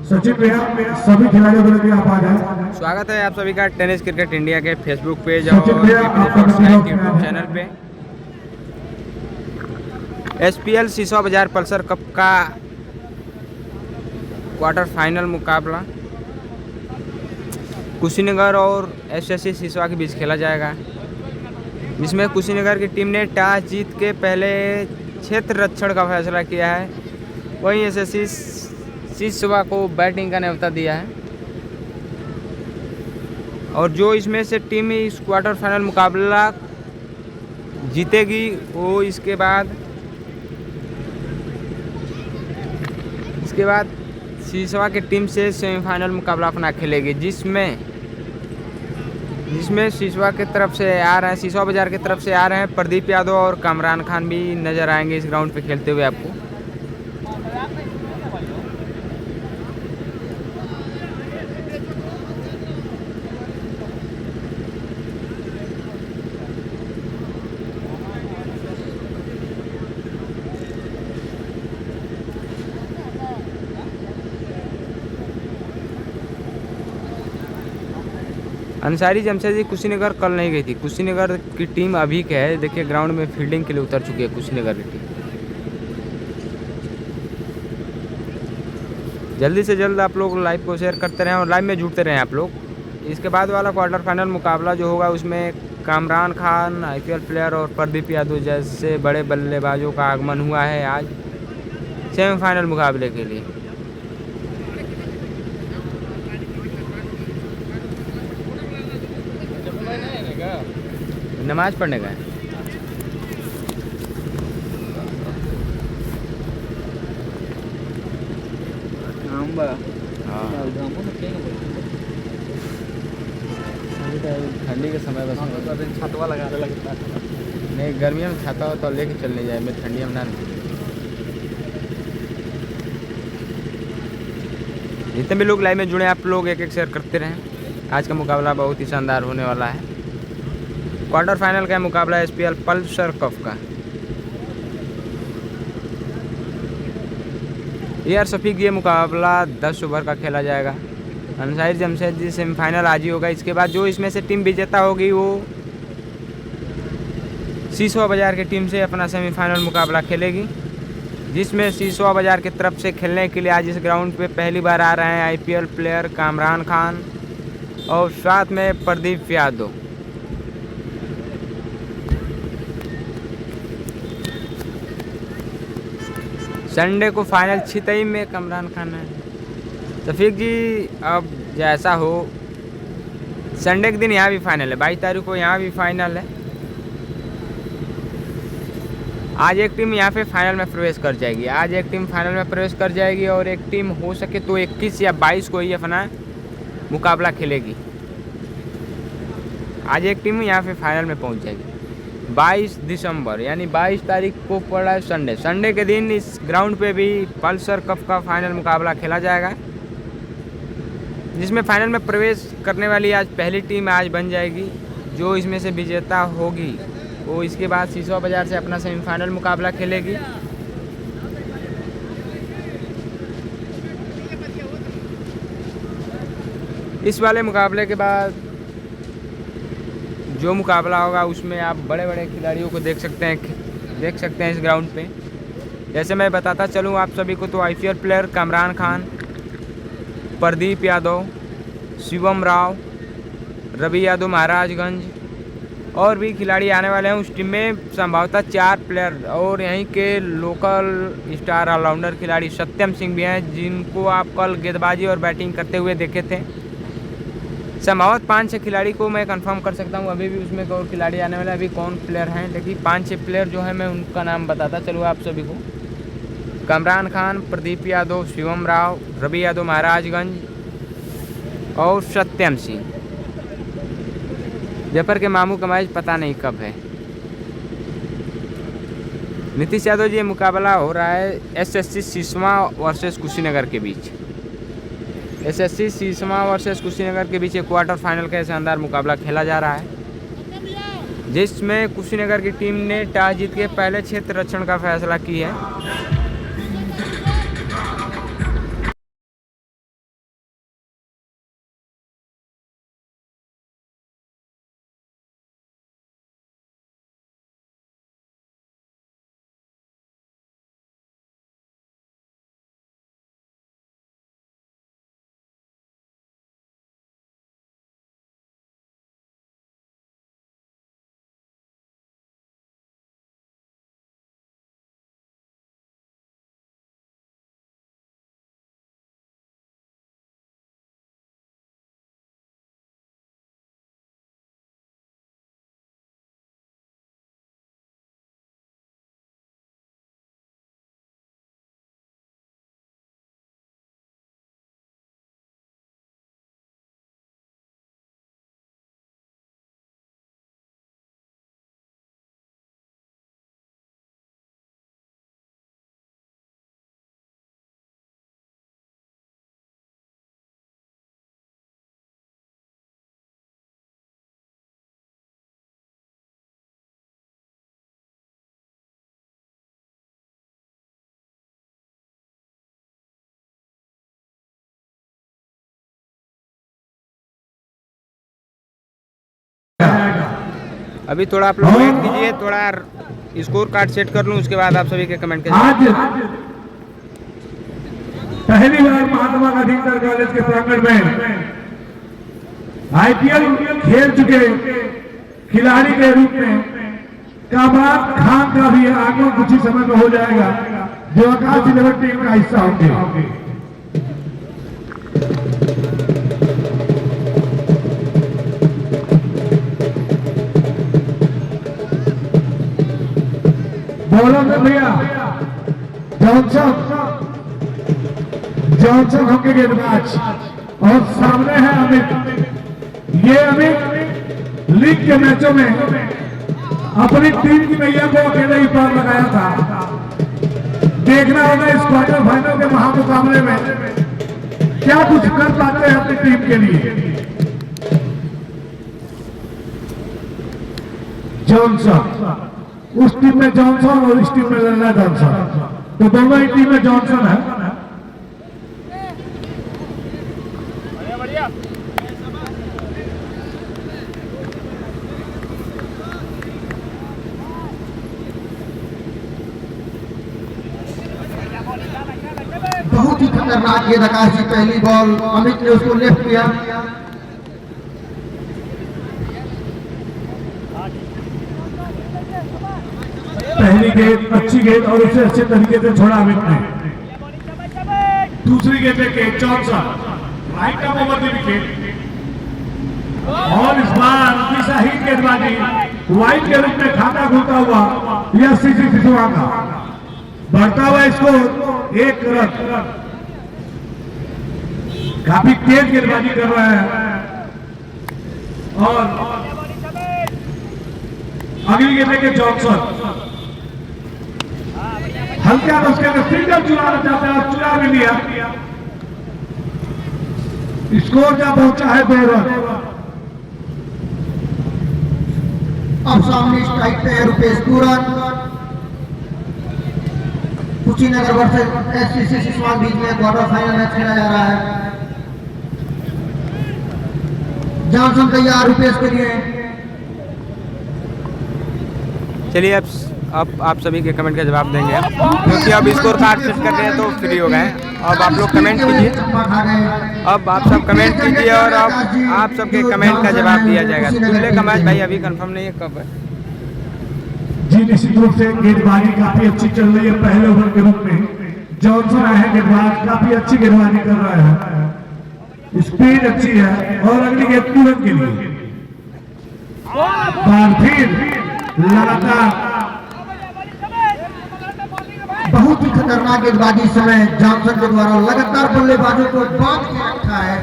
सचिन भैया सभी खिलाड़ियों को लेकर आप आ जाए। स्वागत है आप सभी का टेनिस क्रिकेट इंडिया के फेसबुक पेज सचिन और भैया आपका मिनट यूट्यूब चैनल पे। SPL शीशा बाजार पल्सर कप का क्वार्टर फाइनल मुकाबला कुशीनगर और SSC सिसवा के बीच खेला जाएगा, जिसमें कुशीनगर की टीम ने टॉस जीत के पहले क्षेत्र रक्षण का फैसला किया है। वहीं SSC सिसवा को बैटिंग का न्योता दिया है और जो इसमें से टीम इस क्वार्टर फाइनल मुकाबला जीतेगी वो इसके बाद सिसवा की टीम से सेमीफाइनल मुकाबला अपना खेलेगी, जिसमें सिसवा की तरफ से आ रहे हैं, सिसवा बाजार की तरफ से आ रहे हैं प्रदीप यादव और कामरान खान भी नजर आएंगे इस ग्राउंड पे खेलते हुए आपको। अंसारी जमशेदजी कुशीनगर कल नहीं गई थी। कुशीनगर की टीम अभी क्या है, देखिए ग्राउंड में फील्डिंग के लिए उतर चुकी है कुशीनगर की टीम। जल्दी से जल्द आप लोग लाइव को शेयर करते रहें और लाइव में जुड़ते रहें आप लोग। इसके बाद वाला क्वार्टर फाइनल मुकाबला जो होगा उसमें कामरान खान IPL प्लेयर और प्रदीप यादव जैसे बड़े बल्लेबाजों का आगमन हुआ है आज सेमीफाइनल मुकाबले के लिए। नमाज पढ़ने का है। ठंडी के समय बस छतवा लगा लगता है। नहीं, गर्मियों में छाता हो तो लेके चलने जाए, मैं ठंडी में ना। जितने भी लोग लाइव में जुड़े आप लोग एक शेयर करते रहें। आज का मुकाबला बहुत ही शानदार होने वाला है। क्वार्टर फाइनल का मुकाबला SPL पल्सर कप का। यार शफीक, ये मुकाबला 10 ओवर का खेला जाएगा। अंसारी जमशेदजी सेमीफाइनल आज ही होगा। इसके बाद जो इसमें से टीम विजेता होगी वो सिसवा बाजार की टीम से अपना सेमीफाइनल मुकाबला खेलेगी, जिसमें सिसवा बाजार की तरफ से खेलने के लिए आज इस ग्राउंड पे पहली बार आ रहे हैं IPL प्लेयर कामरान खान और साथ में प्रदीप यादव। संडे को फाइनल छितई में कामरान खान है। शफीक जी, अब जैसा हो, संडे के दिन यहाँ भी फाइनल है, 22 तारीख को यहाँ भी फाइनल है। आज एक टीम यहाँ पे फाइनल में प्रवेश कर जाएगी, और एक टीम हो सके तो 21 या 22 को ही अपना मुकाबला खेलेगी। आज एक टीम यहाँ पे फाइनल में पहुँच जाएगी 22 दिसंबर, यानी 22 तारीख को पड़ा है संडे के दिन इस ग्राउंड पे भी पल्सर कप का फाइनल मुकाबला खेला जाएगा, जिसमें फाइनल में प्रवेश करने वाली आज पहली टीम आज बन जाएगी। जो इसमें से विजेता होगी वो इसके बाद सिसवा बाजार से अपना सेमीफाइनल मुकाबला खेलेगी। इस वाले मुकाबले के बाद जो मुकाबला होगा उसमें आप बड़े बड़े खिलाड़ियों को देख सकते हैं इस ग्राउंड पे। जैसे मैं बताता चलूँ आप सभी को, तो IPL प्लेयर कामरान खान, प्रदीप यादव, शिवम राव, रवि यादव महाराजगंज और भी खिलाड़ी आने वाले हैं। उस टीम में संभवतः 4 प्लेयर और यहीं के लोकल स्टार ऑलराउंडर खिलाड़ी सत्यम सिंह भी हैं, जिनको आप कल गेंदबाजी और बैटिंग करते हुए देखे थे। संभवत 5-6 खिलाड़ी को मैं कंफर्म कर सकता हूँ, अभी भी उसमें और खिलाड़ी आने वाले अभी कौन प्लेयर हैं, लेकिन 5-6 प्लेयर जो है मैं उनका नाम बताता चलूँ आप सभी को। कामरान खान, प्रदीप यादव, शिवम राव, रवि यादव महाराजगंज और सत्यम सिंह। जफर के मामू का मैच पता नहीं कब है। नीतीश यादव जी, ये मुकाबला हो रहा है SSC सिसवा वर्सेस कुशीनगर के बीच। SSC सिसवा वर्सेस कुशीनगर के बीच एक क्वार्टर फाइनल का शानदार मुकाबला खेला जा रहा है, जिसमें कुशीनगर की टीम ने टॉस जीत के पहले क्षेत्र रक्षण का फैसला की है। अभी थोड़ा आप लोग वेट कीजिए, थोड़ा स्कोर कार्ड सेट कर लूँ, उसके बाद आप सभी के कमेंट के आज पहली बार महात्मा गांधी इंटर कॉलेज के प्रांगण में आईपीएल खेल चुके खिलाड़ी के रूप में कामरान खान का भी आगमन कुछ ही समय में हो जाएगा, जो आकाश 11 टीम का हिस्सा होंगे। बॉलर में भैया जॉनसन होंगे गेंदबाज और सामने है अमित। ये अमित लीग के मैचों में अपनी टीम की नैया को अकेले ही पार लगाया था। देखना होगा इस क्वार्टर फाइनल के महामुकाबले में क्या कुछ कर पाते हैं अपनी टीम के लिए। जॉनसन, उस टीम में जॉनसन और इस टीम में लल्ला जॉनसन, तो दोनों ही टीम में जॉनसन है। बहुत ही खतरनाक गेंद आकाश जी, पहली बॉल अमित ने उसको लेफ्ट किया। पहली गेंद अच्छी गेंद और उसे अच्छे तरीके से छोड़ा अमित ने। दूसरी गेंद पे जॉनसन राइट का ओवर द विकेट और इस बार दिशाहीन गेंदबाजी वाइट के रूप में खाता खुलता हुआ यह सीसी सिसवा का बढ़ता हुआ स्कोर 1 रन। काफी तेज गेंदबाजी कर रहा है और अगली गेंद के जॉनसन हल्का उसके अंदर सिंगल चुराना चाहता है और चुरा भी लिया। स्कोर क्या पहुंचा है 2 रन। अब सामने स्ट्राइक पे है रुपेश पूरन। कुशीनगर वर्सेस एससीसी सिसवान बीच में क्वार्टर फाइनल मैच खेला जा रहा है। जॉनसन तैयार रुपेश के लिए। चलिए अब आप सभी के कमेंट का जवाब देंगे, क्योंकि अब स्कोर कार्ड सेट कर रहे हैं तो फ्री हो गए। अब आप लोग कमेंट कीजिए, अब आप सब कमेंट कीजिए और अब आप सबके कमेंट का जवाब दिया जाएगा। दूल्हे का मैच भाई अभी कंफर्म नहीं है कब है। जी निश्चित रूप से गेंदबाजी काफी अच्छी चल रही है। पहले ओवर के रूप में जॉनसन आया है गेंदबाज, काफी अच्छी गेंदबाजी कर रहा है, स्पीड अच्छी है और अगली गेंद तुरंत के लिए बार फिर लगातार बहुत ही खतरनाक गेंदबाजी इस समय जॉनसन के द्वारा लगातार बल्लेबाजों को बांध के रखा है।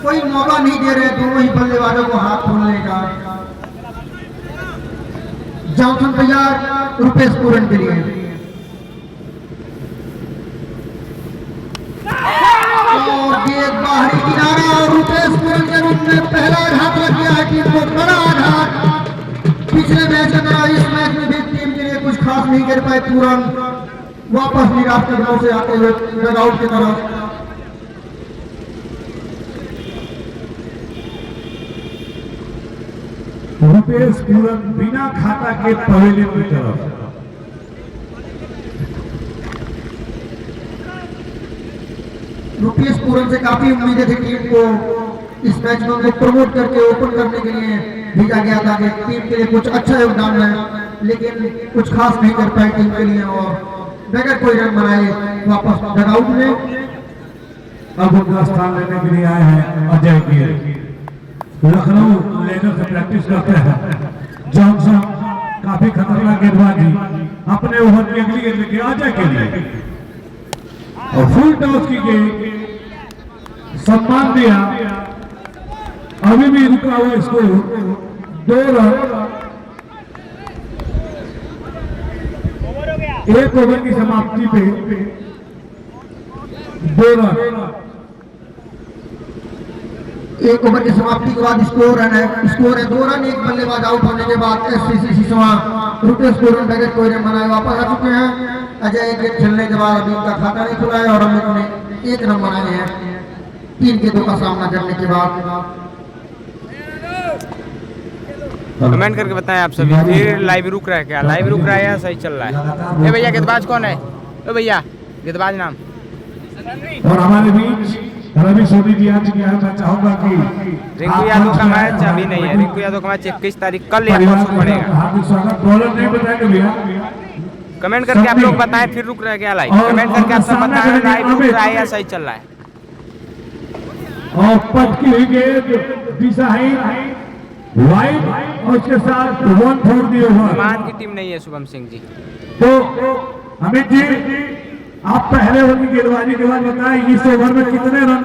कोई मौका नहीं दे रहे दोनों ही बल्लेबाजों को हाथ खोलने का। जॉनसन तैयार रुपेश पूरन के लिए। और गेंद बाहरी किनारा और रुपेश पूरन के रूप में पहला आघात लग गया है टीम को, बड़ा आघात। पिछले मैच में इस मैच में भी टीम के लिए कुछ खास नहीं कर पाए। पूरन वापस निराश कदमों से आते हुए डगआउट की तरफ। रुपेश पूरन बिना खाता के पवेलियन की तरफ। रुपेश पूरन से काफी उम्मीदें थी टीम को इस मैच में उनको प्रमोट करके ओपन करने के लिए भेजा गया था कि टीम के लिए कुछ अच्छा योगदान है, लेकिन कुछ खास नहीं कर पाए टीम के लिए और बगैर कोई रन बनाए वापस डगआउट में। अब उनका स्थान लेने के लिए आए हैं अजय गिल। लखनऊ लेजर से प्रैक्टिस करते हैं। जॉनसन काफी खतरनाक गेंदबाजी अपने ओवर की अगली गेंद लेके अजय के लिए और फुल टॉस की गेंद सम्मान दिया। अभी भी रुका हुआ स्कोर 2 रन। 1 ओवर की समाप्ति पे 2 रन। 1 ओवर की समाप्ति के बाद स्कोर है 2 रन। एक बल्लेबाज आउट होने के बाद एससीसी सिसवा रुपेश पूरन बगैर कोई रन बनाए वापस आ चुके हैं। अजय गेंद खेलने के बाद अभी उनका खाता नहीं खुला है और अमित ने 1 रन बनाए हैं 3 गेंदों का सामना करने के बाद। कमेंट करके बताएं आप सभी। फिर लाइव रुक रहा है क्या, लाइव रुक रहा है या सही चल रहा है? ए भैया गेंदबाज कौन है? ओ भैया गेंदबाज नाम। और हमारे बीच रवि सोनी जी आज गया। मैं चाहूंगा कि रिंकू यादव का मैच अभी नहीं है। रिंकू यादव का मैच 21 तारीख कल या परसों पड़ेगा। हार्दिक स्वागत। बॉलर नहीं बताएंगे भैया। कमेंट करके आप लोग बताएं फिर रुक रहा है क्या लाइव। कमेंट करके आप सब बताएं लाइव रुक रहा है या सही चल रहा है। और पटकी हुई गेंद दिशाहीन वाइड और उसके साथ 1-4 दिए हुए। मान की टीम नहीं है शुभम सिंह जी। तो अमित जी आप पहले ओवर की गेंदबाजी के बाद बताएं इस ओवर में कितने रन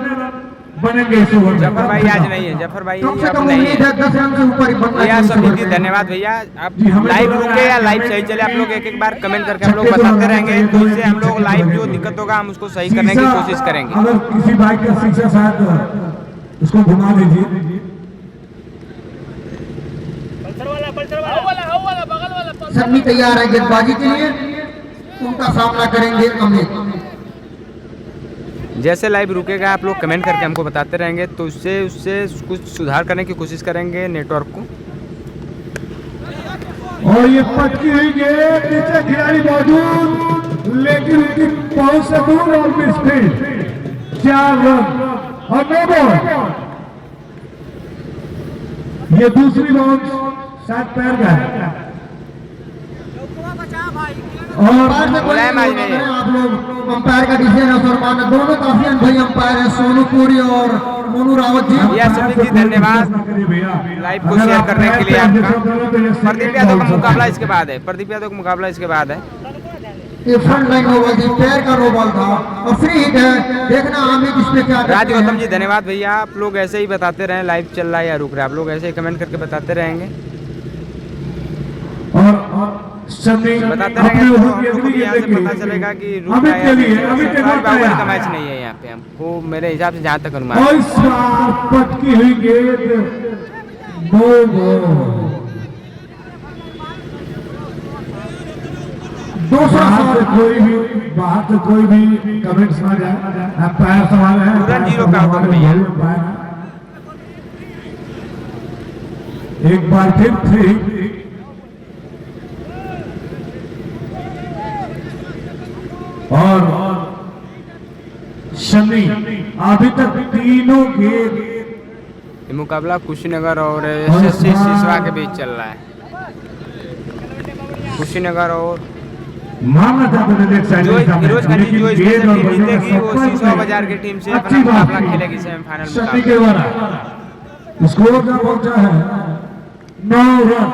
बनेंगे इस ओवर में? जफर भाई आज नहीं है। जफर भाई कम से अब कम नहीं उम्मीद है। है 10 रन से ऊपर ही बनना भैया चाहिए सभी इस जी ओवर में। धन्यवाद भैया। आप जी, हमें लाइव तो लग रुके रहा या है लाइव हमें सही चले आप लोग एक एक बार कमेंट करके हम लोग छक्के तो बताते लगाने रहेंगे। चाहिए, तो इससे हम लोग छक्के लाइव जो लगेंगे। दिक्कत होगा हम उसको सही करने की कोशिश करेंगे। अगर किसी बाइक का शीशा शायद उसको घुमा दीजिए। सन्नी तैयार है गेंदबाजी के लिए, उनका सामना करेंगे अमित। जैसे लाइव रुकेगा आप लोग कमेंट करके हमको बताते रहेंगे तो उससे कुछ सुधार करने की कोशिश करेंगे नेटवर्क को। और ये पटकी हुई गेंद नीचे खिलाड़ी मौजूद लेकिन उनकी पहुंच से दूर और मिसफील्ड 4 रन और 9 बॉल। ये दूसरी बॉल शायद पैर का है। और अंपायर से कोई मुलायम आज नहीं है। आप लोग अंपायर का डिसीजन है सर माना। दोनों काफी अनुभवी अंपायर है, सोनू पुरी और मोनू रावत जी। भैया सभी जी धन्यवाद लाइव को शेयर करने के लिए आपका। प्रदीप यादव का मुकाबला इसके बाद है। प्रदीप यादव का मुकाबला इसके बाद है। ये फ्रंट लाइन नो बॉल थी, पैर का नो बॉल था और फ्री हिट है। देखना अमित इस पे क्या राज करते गौतम जी हैं। धन्यवाद भैया। आप लोग ऐसे ही बताते रहें लाइव चल रहा है या रुक रहा है। आप लोग ऐसे ही कमेंट करके बताते रहेंगे। और सभी बताते रहेंगे तो हम लोग को भी यहाँ से पता चलेगा कि रुक रहा है या नहीं। सरदार बाहुबली का मैच नहीं है यहाँ पे हमको मेरे हिसाब से जहाँ तक अनुमान है। और इस बार पटकी हुई गेंद 2 बॉल। बाहर से कोई भी कमेंट्स ना जाए। अंपायर सवाल है। पूरन जीरो का हुक्म भैया। एक बार फिर थ्री और शनि अभी तक तीनों गेंद। ये मुकाबला कुशीनगर और एसएससी सिसवा के बीच चल रहा है। कुशीनगर और मानना चाहते थे देख साइड जो में फिरोज खान जी जो इसमें से टीम जीतेगी वो सब सिसवा बाजार की टीम से अपना अच्छी बात मुकाबला है। खेलेगी सेमीफाइनल शनि के मुकाबला। द्वारा स्कोर का पहुंचा है 9 रन।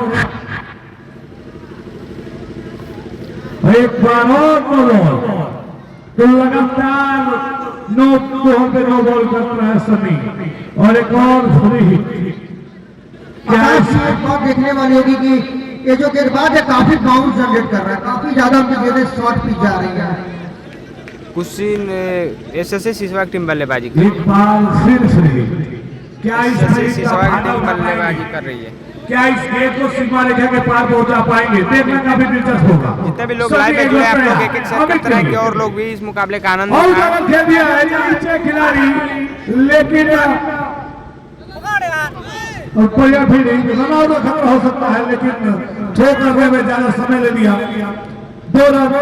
एक बार और 9 बॉल। तो लगातार 9 बॉल पे 9 बॉल करता है सनी और एक और फ्री हिट। क्या एक बात देखने वाली होगी कि ये जो गेंदबाज है काफी बाउंस जनरेट कर रहा है, काफी ज्यादा उनकी गेंदें शॉर्ट पिच जा रही है। कुशीन एसएससी सिसवा की टीम बल्लेबाजी कर एक बार फिर फ्री। क्या इस एसएससी गेंद सिसवा की टीम का बल्लेबाजी कर रही है। क्या इस गेंद को सीमा रेखा के पार पहुंचा पाएंगे? देखना काफी दिलचस्प होगा। जितने भी लोग लाइव में जुड़े आप लोग एक एक शेयर करते रहें कि और लोग भी इस मुकाबले का आनंद और उठाएं। गलत खेल दिया है नीचे खिलाड़ी लेकिन और पहिया भी नहीं रन आउट खबर हो सकता है लेकिन थ्रो करने में ज्यादा समय ले लिया। 2 रन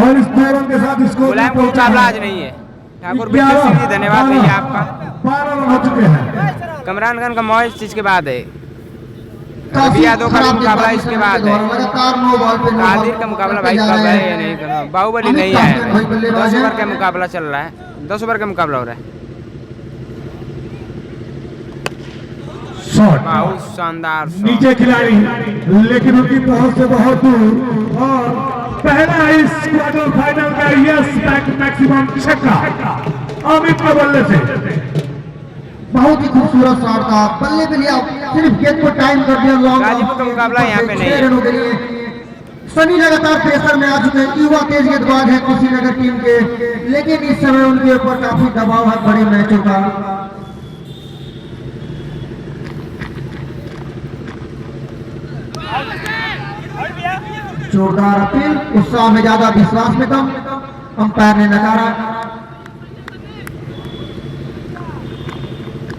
और इस 2 रन के साथ स्कोर मुलायम का मुकाबला आज नहीं है। ठाकुर बिट्टू सिंह जी धन्यवाद भैया आपका। 12 रन हो चुके हैं। कमरान खान का मैच इसके बाद है। रवि यादव का भी मुकाबला इसके बाद है। लगातार 9 बॉल पे 9 बॉल कादिर का मुकाबला भाई कर रहा है या नहीं कर रहा। बाहुबली नहीं आया है। 10 ओवर का मुकाबला चल रहा है। 10 ओवर का मुकाबला हो रहा है। शॉट बहुत शानदार शॉट। नीचे खिलाड़ी लेकिन उनकी पहुंच से बहुत दूर और पहला इस क्वार्टर फाइनल का यस मैक्सिमम छक्का अमित के बल्ले से। बहुत ही खूबसूरत शॉट था, बल्ले पे लिया, सिर्फ गेंद को टाइम कर दिया। लॉन्ग गाजीपुर का मुकाबला यहाँ पे नहीं है। 6 रनों के लिए सनी लगातार प्रेशर में आ चुके हैं। युवा तेज गेंदबाज है कुशीनगर टीम के, लेकिन इस समय उनके ऊपर काफी दबाव है बड़े मैचों का। जोरदार अपील, उत्साह में ज्यादा विश्वास में कम, अंपायर ने नकारा।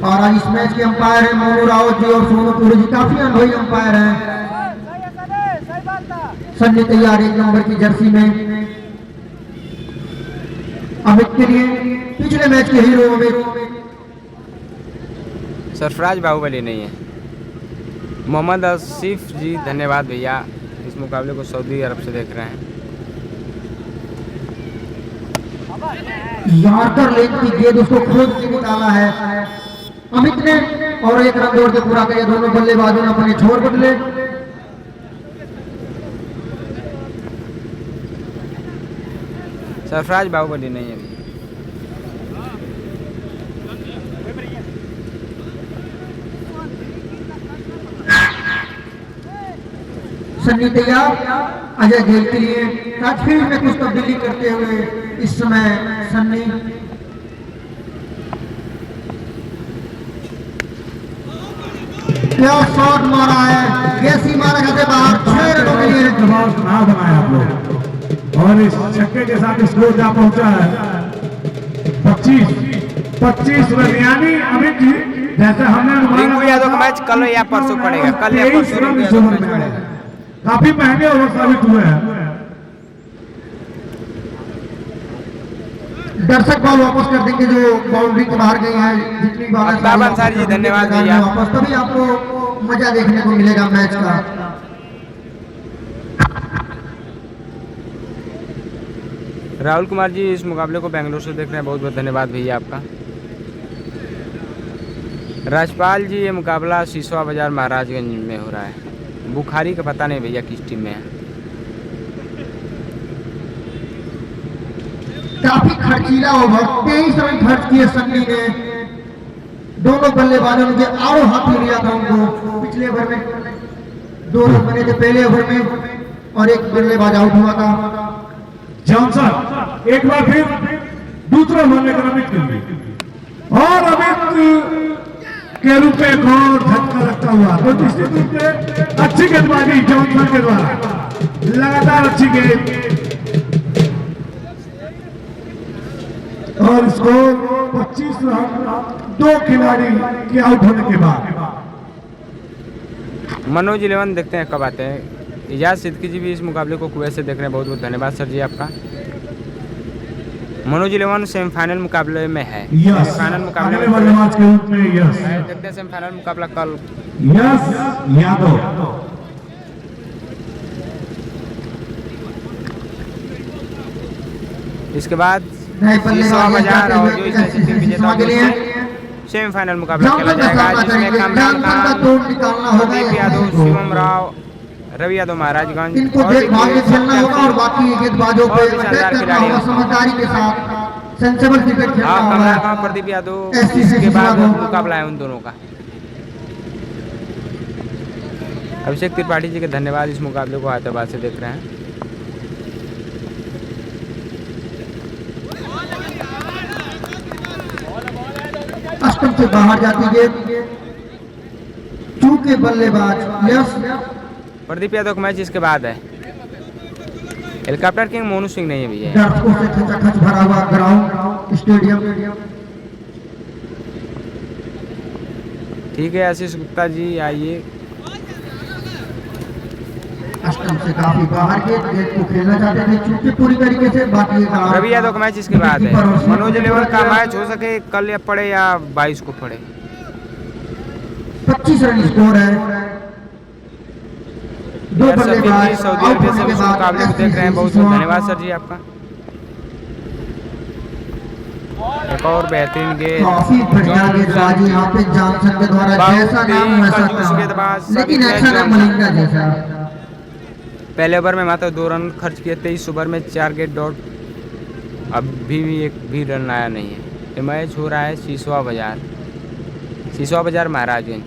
और आज इस मैच के अंपायर हैं मोनू रावत जी और सोनू पुरी जी, काफी अनुभवी अंपायर हैं। सन्नी तैयार 1 नंबर की जर्सी में अमित के लिए, पिछले मैच के हीरो अमित। सरफराज बाहुबली नहीं है। मोहम्मद आसिफ जी धन्यवाद भैया, इस मुकाबले को सऊदी अरब से देख रहे हैं। यॉर्कर लेग की गेंद उसको खोद के निकाला है अमित ने और 1 रन दौड़ के पूरा किया। दोनों बल्लेबाजों ने अपने छोर बदले। सरफराज बाहुबली नहीं है भैया। सन्नी तैयार अजय खेल के लिए, फील्ड में कुछ तब्दीली करते हुए इस समय सन्नी। क्या शॉट मारा है, कैसी मारा कहते बाहर, 6 रनों के लिए जवाब ना बनाया आप लोग, और इस छक्के के साथ स्कोर जा पहुंचा है 25 रन। यानी अमित जी जैसे हमने रिंकू यादव का मैच कल या परसों पड़ेगा, कल या परसों रिंकू यादव का मैच पड़ेगा। काफी महंगे ओवर साबित हुए हैं। दर्शक बॉल वापस कर देंगे जो बाउंड्री के बाहर गई है। जितनी बार अफ्ताब अंसारी जी धन्यवाद भैया। वापस, तभी आपको मजा देखने को मिलेगा मैच का। राहुल कुमार जी इस मुकाबले को बेंगलुरु से देख रहे हैं, बहुत बहुत धन्यवाद भैया आपका। राजपाल जी ये मुकाबला सिसवा बाजार महाराजगंज में हो रहा है। बुखारी का पता नहीं भैया किस टीम में है। काफी खर्चीला ओवर, 23 रन खर्च किए सन्नी ने। दोनों बल्लेबाजों ने आरो हाथ लिया था उनको। पिछले ओवर में 2 रन बने थे पहले ओवर में और 1 बल्लेबाज आउट हुआ था। जॉनसन एक बार फिर दूसरा बॉल लेकर अमित के लिए, और अमित के रूप में एक और झटका लगता हुआ। तो निश्चित रूप से अच्छी गेंदबाजी जॉनसन के द्वारा, लगातार अच्छी गेंद, और स्कोर 25 रन 2 खिलाड़ी के आउट होने के बाद। मनोज 11 देखते हैं कब आते हैं। इजाज सिद्दीकी जी भी इस मुकाबले को कुवैत से देख रहे हैं, बहुत बहुत धन्यवाद सर जी आपका। मनोज 11 सेमीफाइनल मुकाबले में है। सेमीफाइनल मुकाबले में बल्लेबाज के रूप में यस, देखते हैं सेमीफाइनल मुकाबला कल। यस यादव। इसके बाद नए बल्लेबाज सिसवा बाजार और जो जाते इसमें हुए विजेता के लिए सेमीफाइनल मुकाबला खेला जाएगा, जिसमें कामरान खान, प्रदीप यादव, शिवम राव, रवि यादव महाराजगंज इनको और देखभाल के खेलना होगा और बाकी गेंदबाजों और पे भी शानदार अटैक करना खिलाड़ी होगा, समझदारी के साथ सेंसेबल क्रिकेट खेलना हाँ, कामरान होगा। खान, प्रदीप यादव, ऐसी इसके बाद खिलाड़ी। मुकाबला है उन दोनों का। अभिषेक त्रिपाठी जी के धन्यवाद, इस मुकाबले को हैदराबाद से देख रहे हैं। अष्टम से बाहर जाती गेंद, चूके बल्लेबाज यस। प्रदीप यादव का मैच इसके बाद है। हेलीकॉप्टर किंग मोनू सिंह नहीं है भैया। दर्शकों से खचाखच भरा हुआ ग्राउंड स्टेडियम। ठीक है आशीष गुप्ता जी आइए। अष्टम से काफी बाहर गेंद को खेलना चाहते थे, चूके पूरी तरीके से। बाकी रवि यादव का मैच इसके बाद है। मनोज 11 का मैच हो सके कल या पड़े या 22 को पड़े। 25 रन स्कोर है। 2 सभी बल्लेबाज सऊदी आउट अरबिया से होने के इस बाद मुकाबले को देख रहे हैं, बहुत बहुत धन्यवाद सर जी आपका। एक और बेहतरीन गेंद, काफी बढ़िया गेंदबाजी यहाँ पे जॉनसन के द्वारा, जैसा नाम वैसा कंजूस गेंदबाज, काम, लेकिन सभी ऐसा नाम मलिंगा जैसा। पहले ओवर में मात्र 2 रन खर्च किए, 23 ओवर में 4 गेट डॉट, अभी भी एक भी रन आया नहीं है। ये मैच हो रहा है सिसवा बाजार महाराजगंज।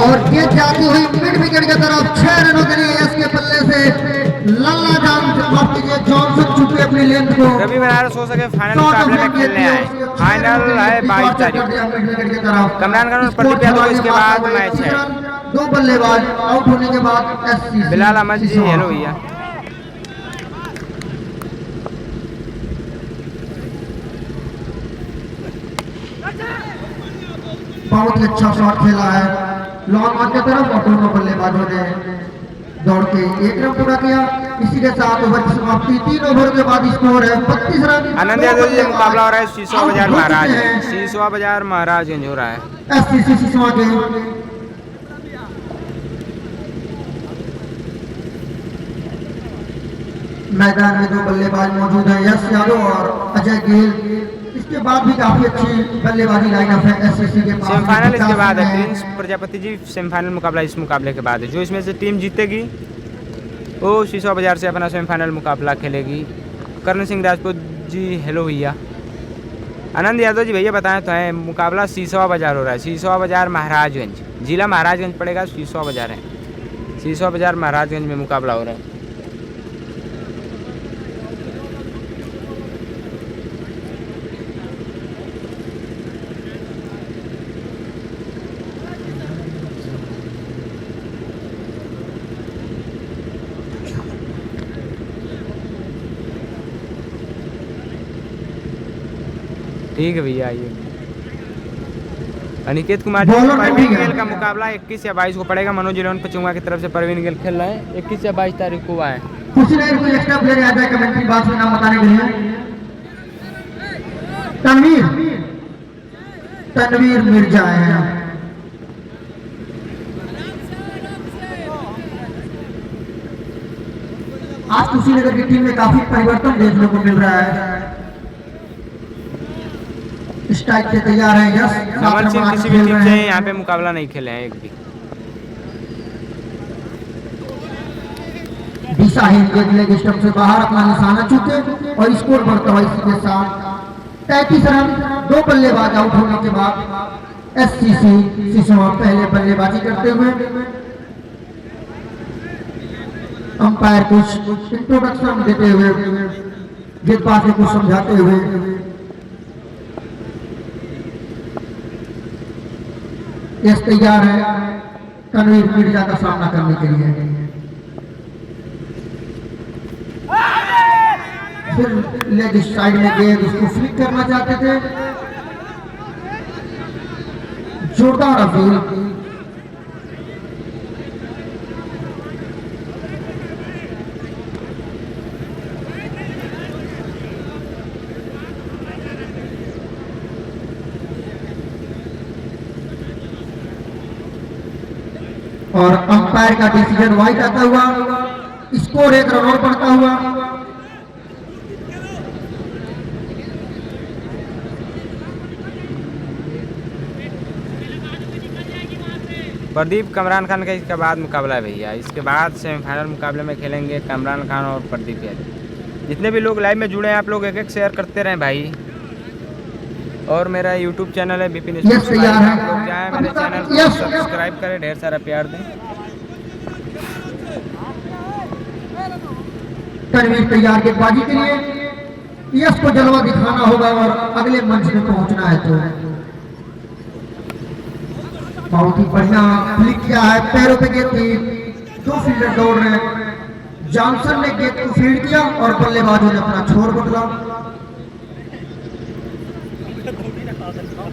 और ये जाती हुई मिड विकेट की तरफ 6 रनों के लिए इसके पल्ले से लल्ला जॉनसन चुके अपनी लेंथ को। रवि बनारस हो सके फाइनल मुकाबले में खेलने आए। फाइनल है 22 तारीख। कमरान खान और प्रदीप यादव इसके बाद मैच है। दो बल्लेबाज आउट होने के बाद एससी बिलाल अहमद जी हेलो भैया। बहुत ही अच्छा शॉट खेला है लॉन्ग ऑन की तरफ और दोनों बल्लेबाजों ने दौड़ के एक रन पूरा किया। इसी के साथ ओवर की समाप्ति 3 ओवर के बाद स्कोर है 32 रन। आनंद यादव जी मुकाबला हो रहा है शीशोआ बाजार महाराज, शीशोआ बाजार महाराजगंज हो रहा है। एससीसी शीशोआ के मैदान में दो बल्लेबाज मौजूद हैं, यश यादव और अजय गेल। इसके बाद भी काफी अच्छी बल्लेबाजी लाइनअप है एससीसी के पास। सेमीफाइनल इसके बाद है प्रिंस प्रजापति जी, सेमीफाइनल मुकाबला इस मुकाबले के बाद है। जो इसमें से टीम जीतेगी वो शीशोआ बाजार से अपना सेमीफाइनल मुकाबला खेलेगी। कर्ण सिंह राजपूत जी हेलो भैया। आनंद यादव जी भैया बताएं तो है मुकाबला शीशोआ बाजार हो रहा है, शीशोआ बाजार महाराजगंज, जिला महाराजगंज पड़ेगा, शीशोआ बाजार है, शीशोआ बाजार महाराजगंज में मुकाबला हो रहा है। ठीक है भैया आइए। अनिकेत कुमार जी परवीन गिल का मुकाबला 21 या 22 को पड़ेगा। मनोज इलेवन पचुंगा की तरफ से परवीन गिल खेल रहे हैं। 21 या 22 तारीख को आए। कुछ नहीं कोई एक्स्ट्रा प्लेयर याद है कमेंट्री बॉक्स में नाम बताने के लिए। तनवीर मिर्जा है। आज कुशीनगर की टीम में काफी परिवर्तन देखने को मिल रहा है। स्ट्राइक पे तैयार है यश। कमल सिंह किसी भी टीम से यहाँ पे मुकाबला नहीं खेले हैं एक भी। दिशा हिंद लेग स्टंप से बाहर अपना निशाना चूके और स्कोर बढ़ता हुआ इसी के साथ 33 रन। दो बल्लेबाज आउट होने के बाद एससीसी शीशोआ पहले बल्लेबाजी करते हुए अंपायर कुछ इंट्रोडक्शन देते हुए गेंदबाज को कुछ समझाते हुए यश तैयार है तनवीर मिर्जा का सामना करने के लिए। फिर लेग साइड में गेंद उसको फ्लिक करना चाहते थे, जोरदार अपील। और अंपायर का डिसीजन वाइड आता हुआ, स्कोर 1 रन और बढ़ता हुआ। प्रदीप कमरान खान का इसके बाद मुकाबला है भैया। इसके बाद सेमीफाइनल मुकाबले में खेलेंगे कमरान खान और प्रदीप यादव। जितने भी लोग लाइव में जुड़े हैं आप लोग एक एक शेयर करते रहें भाई। और मेरा यूट्यूब चैनल है विपिन यस तैयार है। लोग जाए मेरे चैनल को सब्सक्राइब करें, ढेर सारा प्यार दें। तनवीर तैयार गेंदबाजी के लिए यश को जलवा दिखाना होगा और अगले मंच में पहुंचना है। तो बहुत ही बढ़िया फ्लिक किया है, पैरों पे गेंद थी, 2 फील्डर दौड़ रहे हैं। जॉनसन ने गेंद को फील्ड किया और बल्लेबाजों ने अपना छोर बदला।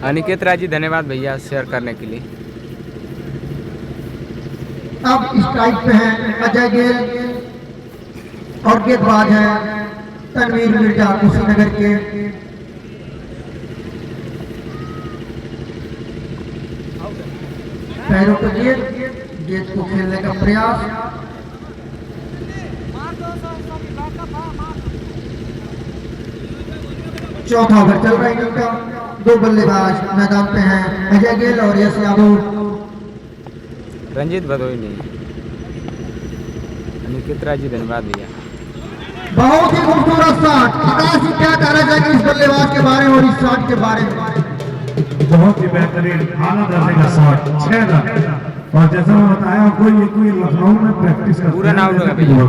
अनिकेत राय जी धन्यवाद भैया शेयर करने के लिए। अब स्ट्राइक पे है अजय गेल और गेंदबाज है तनवीर मिर्जा कुशीनगर के। पैरों पे गेंद को खेलने का प्रयास। चौथा ओवर चल रहा है इनका। 2 बल्लेबाज मैदान पे हैं, अजय गेल और यश यादव। रंजीत भदोई नहीं, अनिकेत राय जी धन्यवाद भैया। बहुत ही खूबसूरत शॉट। आकाश जी क्या कहना चाहेंगे इस बल्लेबाज के बारे में और इस शॉट के बारे में? बहुत ही बेहतरीन आला दर्जे का शॉट, 6 रन। और जैसा मैं बताया कोई लखनऊ में प्रैक्टिस करता पूरा नाम लोग भैया।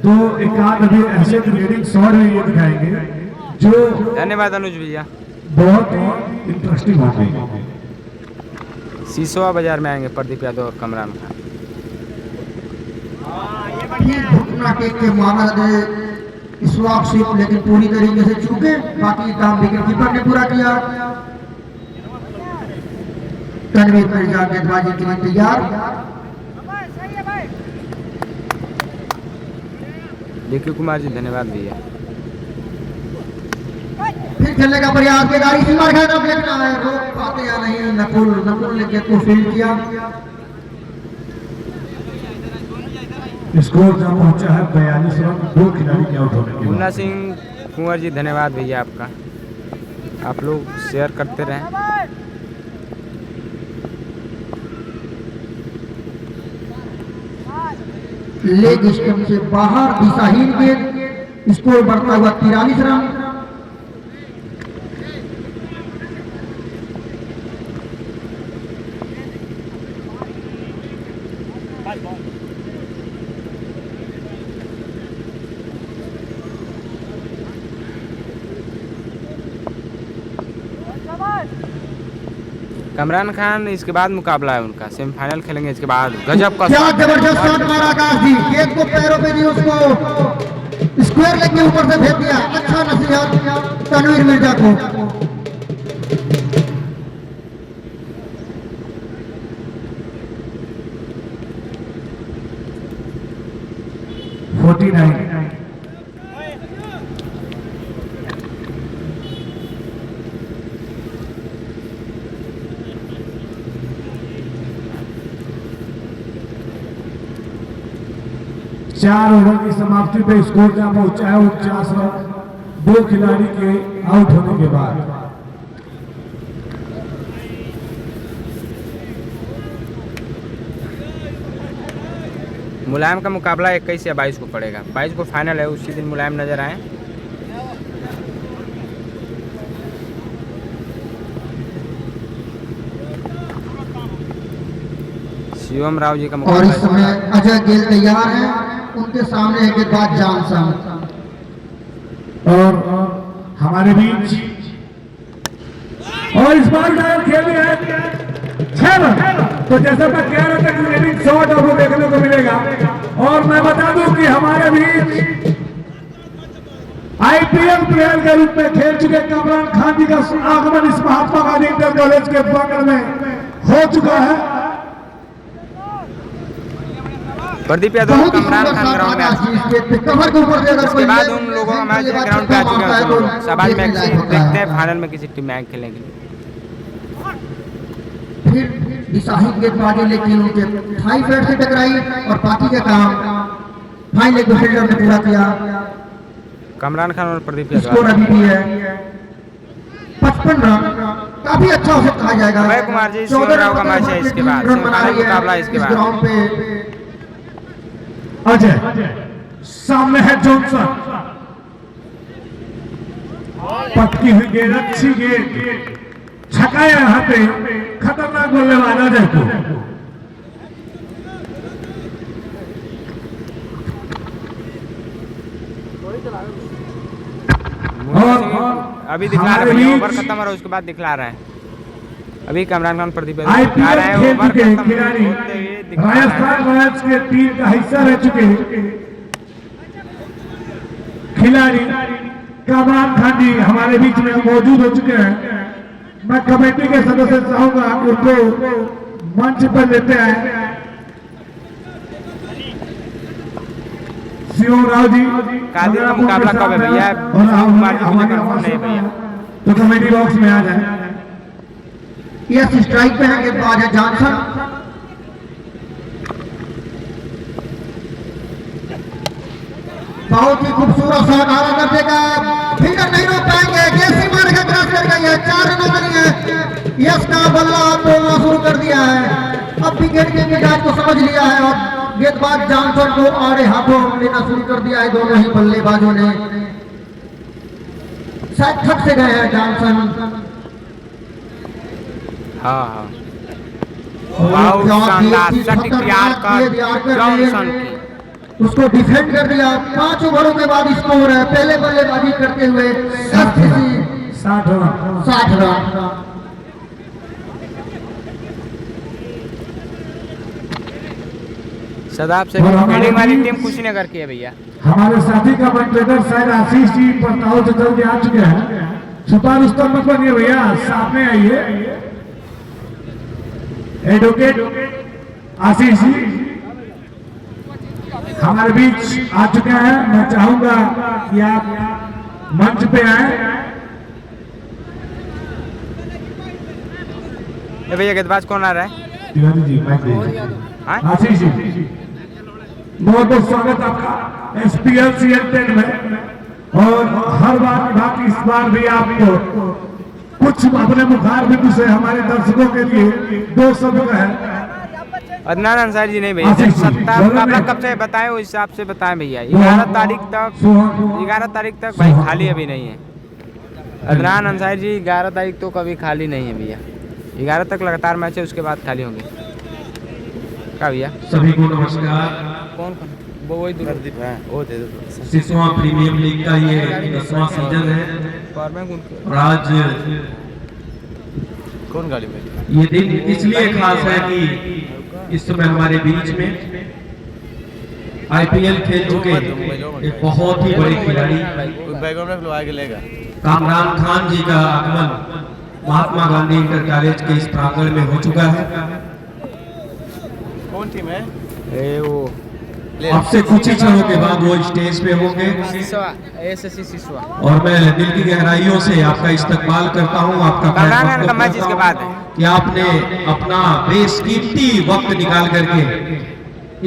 तो एक आध अभी ऐसे रीडिंग शॉट भी ये दिखाएंगे जो धन्यवाद अनुज भैया। बहुत ही इंटरेस्टिंग होगी। सीसोआ बाजार में आएंगे प्रदीप यादव और कमरान खान। घुटना टेक के मारा दे इशफाक शेख, लेकिन पूरी तरीके से चूके। बाकी काम विकेट कीपर ने पूरा किया। तनवीर मिर्जा गेंदबाजी के लिए तैयार। देखिए कुमार जी धन्यवाद भैया। फिर खेलने का प्रयास, खिलाड़ी सीमा रेखा देखना है, रोक पाते या नहीं। नकुल ने गेंद को फील्ड किया। स्कोर जब पहुंचा है 42 रन, 2 खिलाड़ी के आउट होने के मुन्ना बाद। सिंह कुंवर जी धन्यवाद भैया आपका, आप लोग शेयर करते रहें। लेग स्टंप से बाहर दिशाहीन गेंद। स्कोर बढ़ता हुआ 43 रन। कमरान खान इसके बाद मुकाबला है उनका, सेमीफाइनल खेलेंगे इसके बाद। गजब का क्या जबरदस्त शॉट मारा आकाश जी, गेंद को पैरों पे दी, उसको स्क्वायर लेग के ऊपर से फेंक दिया। अच्छा नसीहत तनवीर मिर्जा को। चार ओवर की समाप्ति पे स्कोर जहां पहुंचा है 49 रन, 2 खिलाड़ी के आउट होने के बाद। मुलायम का मुकाबला 21 या 22 को पड़ेगा। 22 को फाइनल है, उसी दिन मुलायम नजर आए। शिवम राव जी का और मुकाबला इस समय अजय गेल तैयार है, उनके सामने है गेंदबाज जॉनसन। और हमारे बीच और इस बार डायल खेली है 6 रन। तो जैसा मैं कह रहा था कि रेडिंग शॉट आपको देखने को मिलेगा। और मैं बता दूं कि हमारे बीच आईपीएल प्लेयर के रूप में खेल चुके कमरान खान जी का आगमन इस महात्मा गांधी इंटर कॉलेज के बगल में हो चुका है। प्रदीप यादव और कमरान खान ग्राउंड में आ चुके हैं। इसके बाद उन लोगों का मैच ग्राउंड पे आ चुके हैं दोनों लोग। शाबाश मैक्सी, देखते हैं फाइनल में किसी टीम में आगे खेलेंगे। फिर दिशाहीन गेंदबाजी, लेकिन उनके थाई पैड से टकराई और बाकी का काम फाइन लेग फील्डर ने पूरा किया। कमरान खान और प्रदीप स्कोर यादव। अभी भी है 55 रन, काफी अच्छा उसे कहा जाएगा। अभय कुमार जी, शिवम राव का मैच है इसके बाद, सेमीफाइनल मुकाबला इसके बाद। ग्राउंड पे अजय सामने है जॉनसन, पटकी हुई गेंद, अच्छी गेंद, छकाया यहाँ पे खतरनाक बल्लेबाज अजय को। और अभी दिखला रहा है, ओवर खत्म हो रहा है उसके बाद दिखला रहा है। अभी कमरान खान प्रदीप यादव दिखला रहा है, आईपीएल ओवर खेल खत्म चुके खिलाड़ी होते हुए दिखला रहा है। राजस्थान रॉयल्स के टीम का हिस्सा रह चुके खिलाड़ी कमरान खान जी हमारे बीच में मौजूद हो चुके हैं। मैं कमेटी के सदस्य चाहूंगा उनको मंच पर लेते आए। शिवम राव जी, कादिर का मुकाबला कब है भैया? और कुमार जी मुझे कंफर्म नहीं है भैया। तो कमेटी बॉक्स में आ जाए। यस, स्ट्राइक पे है गेंदबाज है जॉनसन। बहुत ही खूबसूरत शॉट आरा कर देगा, फील्डर नहीं रोक पाएंगे। गेंद सीमा रेखा क्रॉस कर गई है, 4 रन बनी है। यस का बल्ला बोलना शुरू कर दिया है। अब विकेट के मिजाज को समझ लिया है और गेंदबाज जॉनसन को आड़े हाथों लेना शुरू कर दिया है। दोनों ही बल्लेबाजों ने शायद थक से गए हैं जॉनसन। हाँ, बहुत शानदार सटीक यार कर जॉनसन की। उसको डिफेंड कर दिया। 5 ओवरों के बाद स्कोर है, पहले बल्लेबाजी करते हुए 60 रन। सदाब से और हमारे फील्डिंग वाली बीच- टीम कुछ नहीं करके है भैया। हमारे साथी का कमेंटेटर शायद आशीष जी प्रताव से चल के आ चुके हैं। सुपार उस्ताद मत बनिए भैया, सामने आइए। एडवोकेट आशीष जी हमारे बीच आ चुके हैं। मैं चाहूंगा कि आप मंच पे आए। ये भैया गेंदबाज कौन आ रहा है? तिवारी जी माइक दीजिए। हाँ? आशीष जी बहुत बहुत स्वागत आपका SPL CL10 में। और हर बार की बात इस बार भी आपको कुछ अपने मुखार बिंदु से हमारे दर्शकों के लिए 2 शब्द है। अदनान अंसारी जी नहीं भैया, आशीष जी, सत्ता बोलो मुकाबला नहीं। कब से बताएं उस हिसाब से बताएं भैया। सोहन। 11 तारीख तक सोहन। 11 तारीख तक भाई सोहन। खाली अभी नहीं है। अदनान अंसारी जी 11 तारीख तो कभी खाली नहीं है भैया। 11 तक लगातार मैच है, उसके बाद खाली होंगे। क्या भैया? सभी को नमस्कार। कौन कौन? वो वही दूर वो दे दो। सिसवा प्रीमियर लीग का ये 10वां सीजन है और आज कौन गाड़ी में? ये दिन इसलिए खास है कि इस समय हमारे बीच में IPL खेल चुके एक बहुत ही बड़े खिलाड़ी कामरान खान जी का आगमन महात्मा गांधी इंटर कॉलेज के इस प्रांगण में हो चुका है। कौन टीम है? वो अब से कुछ ही क्षणों के बाद वो स्टेज पे होंगे सिसवा, SSC सिसवा। और मैं दिल की गहराइयों से आपका इस्तकबाल करता हूं। आपका कामरान का मैच इसके बाद है। कि आपने अपना बेशकीमती वक्त निकाल करके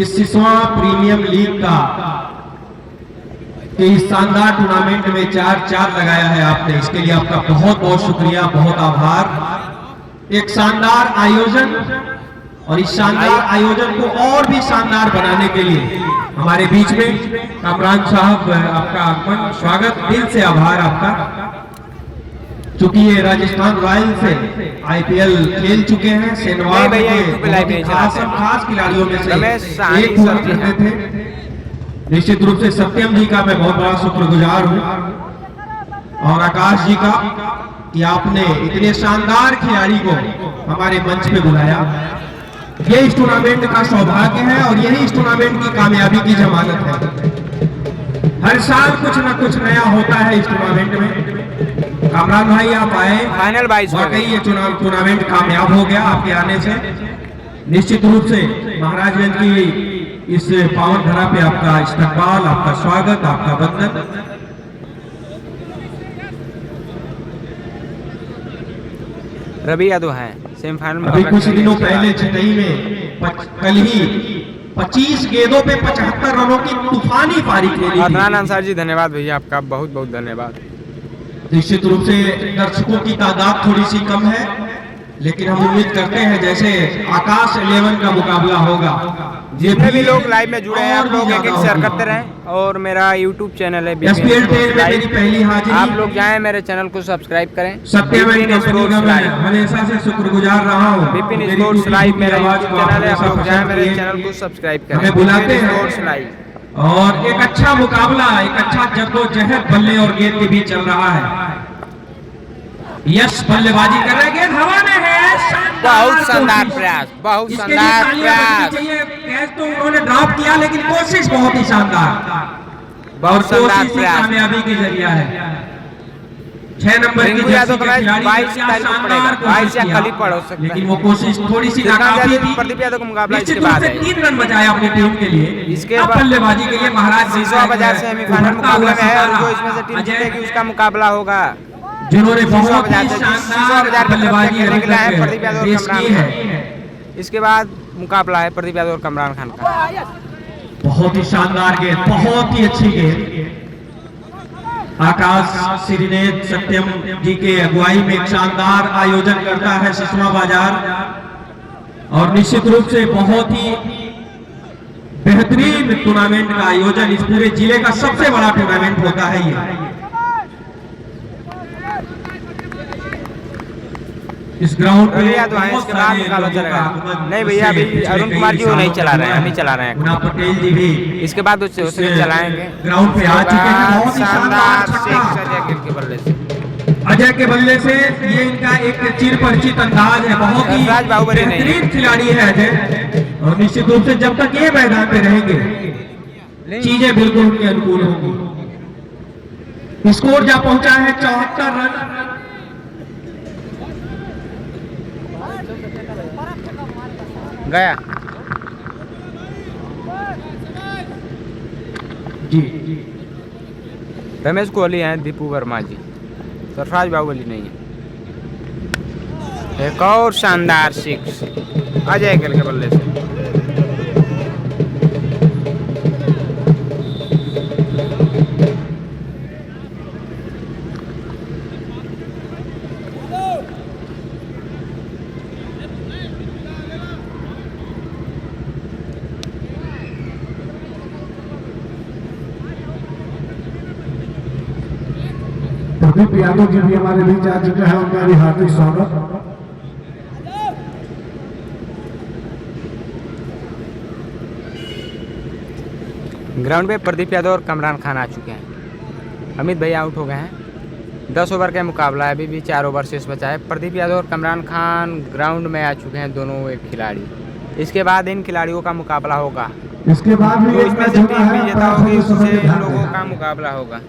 इस सिसवा प्रीमियम लीग का कि इस शानदार टूर्नामेंट में 4-4 लगाया है आपने। इसके लिए आपका बहुत बहुत शुक्रिया, बहुत आभार। एक शानदार आयोजन और इस शानदार आयोजन को और भी शानदार बनाने के लिए हमारे बीच में कामरान साहब आपका आगमन, स्वागत, दिल से आभार आपका। चूंकि ये राजस्थान रॉयल से IPL खेल चुके हैं, सेनवार नहीं भैया, के YouTube पे बहुत लाइव ही नहीं खास चलाते। खास खिलाड़ियों में रमेश से साहनी एक हुआ सर जी करते थे। निश्चित रूप से सत्यम जी का मैं बहुत बड़ा शुक्रगुजार हूँ और आकाश जी का कि आपने इतने शानदार खिलाड़ी को हमारे मंच पे बुलाया। ये इस टूर्नामेंट का सौभाग्य है और यही इस टूर्नामेंट की कामयाबी की जमानत है। हर साल कुछ ना कुछ नया होता है इस टूर्नामेंट में। कामरान भाई आप आए, फाइनल 22 में वाकई ये टूर्नामेंट कामयाब हो गया आपके आने से। निश्चित रूप से महाराजगंज की इस पावन धरा पे आपका इस्तकबाल, आपका स्वागत, आपका वंदन। रवि यादव है सेमीफाइनल में। अभी कुछ दिनों पहले चेन्नई में कल ही 25 गेंदों पे 75 रनों की तूफानी पारी खेली थी। अदनान अंसारी जी धन्यवाद भैया, आपका बहुत बहुत धन्यवाद। निश्चित रूप से दर्शकों की तादाद थोड़ी सी कम है, लेकिन हम उम्मीद करते हैं जैसे आकाश 11 का मुकाबला होगा। जितने भी लोग लाइव में जुड़े हैं, आप लोग एक शेयर करते रहें। और मेरा YouTube चैनल है SPL 10 में मेरी पहली हाजिरी। आप लोग जाएं मेरे चैनल को सब्सक्राइब करें। सत्यम विपिन कंपनी स्पोर्ट्स का मैं लाइव, हमेशा से शुक्रगुजार रहा हूँ। विपिन मेरी स्पोर्ट्स टूटी लाइव फूटी मेरा आवाज YouTube को चैनल है। आप हमेशा लोग जाएं पसंद मेरे किए। चैनल को सब्सक्राइब करें। हमें बुलाते विपिन हैं। Sports live. और एक अच्छा मुकाबला, एक अच्छा जद्दोजहद बल्ले और गेंद के बीच चल रहा है। यश बल्लेबाजी कर रहे हैं, गेंद हवा में है। बहुत शानदार कोशिश। प्रयास, बहुत इसके लिए शानदार तालियां बजनी प्रयास। चाहिए। कैच तो उन्होंने ड्रॉप किया, लेकिन कोशिश बहुत ही शानदार, बहुत शानदार कोशिश ही प्रयास। कामयाबी की जरिया है। 6 नंबर की रिंकू जर्सी यादव के का खिलाड़ी 22 क्या तारीख को शानदार पड़ेगा। कोशिश 22 या किया। कल ही पड़ हो सकता है। लेकिन वो कोशिश थोड़ी सी श्रीकांत नाकाफी यादव, थी। प्रदीप यादव का मुकाबला निश्चित इसके रूप बाद से है। 3 रन बचाया अपनी टीम के लिए। इसके अब बाद बल्लेबाजी के लिए महाराज सिसवा बाजार सेमीफाइनल मुकाबले में है और जो इसमें से टीम अजय, जीतेगी उसका मुकाबला होगा। जिन्होंने सिसवा बहुत बाजार ही से सिसवा शानदार बाजार में बल्लेबाजी खेलने के लिए है प्रदीप यादव और पेश कमरान की खान। है। इसके बाद मुकाबला है प्रदीप यादव और कमरान खान का। बहुत ही शानदार गेंद, बहुत ही अच्छी गेंद। आकाश श्रीनेत सत्यम जी के अगुवाई में एक शानदार आयोजन करता है सिसवा बाजार और निश्चित रूप से बहुत ही बेहतरीन टूर्नामेंट का आयोजन। इस पूरे जिले का सबसे बड़ा टूर्नामेंट होता है ये। इस ग्राउंड पे भैया तो आए, इसके बाद मुकाबला चलेगा। नहीं भैया, अभी अरुण कुमार जी वो नहीं चला रहे हैं, हम ही चला रहे हैं। मुन्ना पटेल जी भी इसके बाद उससे चलाएंगे। ग्राउंड पे आ चुके हैं। बहुत ही शानदार शानदार शेख छक्का सजा के बल्ले से अजय के बल्ले से। ये इनका एक चिर परिचित अंदाज है। बहुत ही अंदाज बाहुबली नहीं है। बेहतरीन खिलाड़ी है अजय। और निश्चित रूप से जब तक ये मैदान पे रहेंगे चीजें बिल्कुल उनके अनुकूल होंगी। स्कोर जा पहुंचा है 74 रन। गया जी रमेश कोहली हैं, दीपू वर्मा जी, सरफराज बाहुबली नहीं है। एक और शानदार सिक्स अजय गिल के बल्ले से। प्रदीप यादव जी भी हमारे बीच आ चुके हैं, उनका भी हार्दिक स्वागत। ग्राउंड पे प्रदीप यादव और कमरान खान आ चुके हैं। अमित भैया आउट हो गए हैं। 10 ओवर का मुकाबला है, अभी भी 4 ओवर शेष बचा है। प्रदीप यादव और कमरान खान ग्राउंड में आ चुके हैं, दोनों एक खिलाड़ी। इसके बाद इन खिलाड़ियों का मुकाबला होगा, इसके बाद भी तो इसमें से टीम विजेता होगी, उससे इन लोगों का मुकाबला होगा।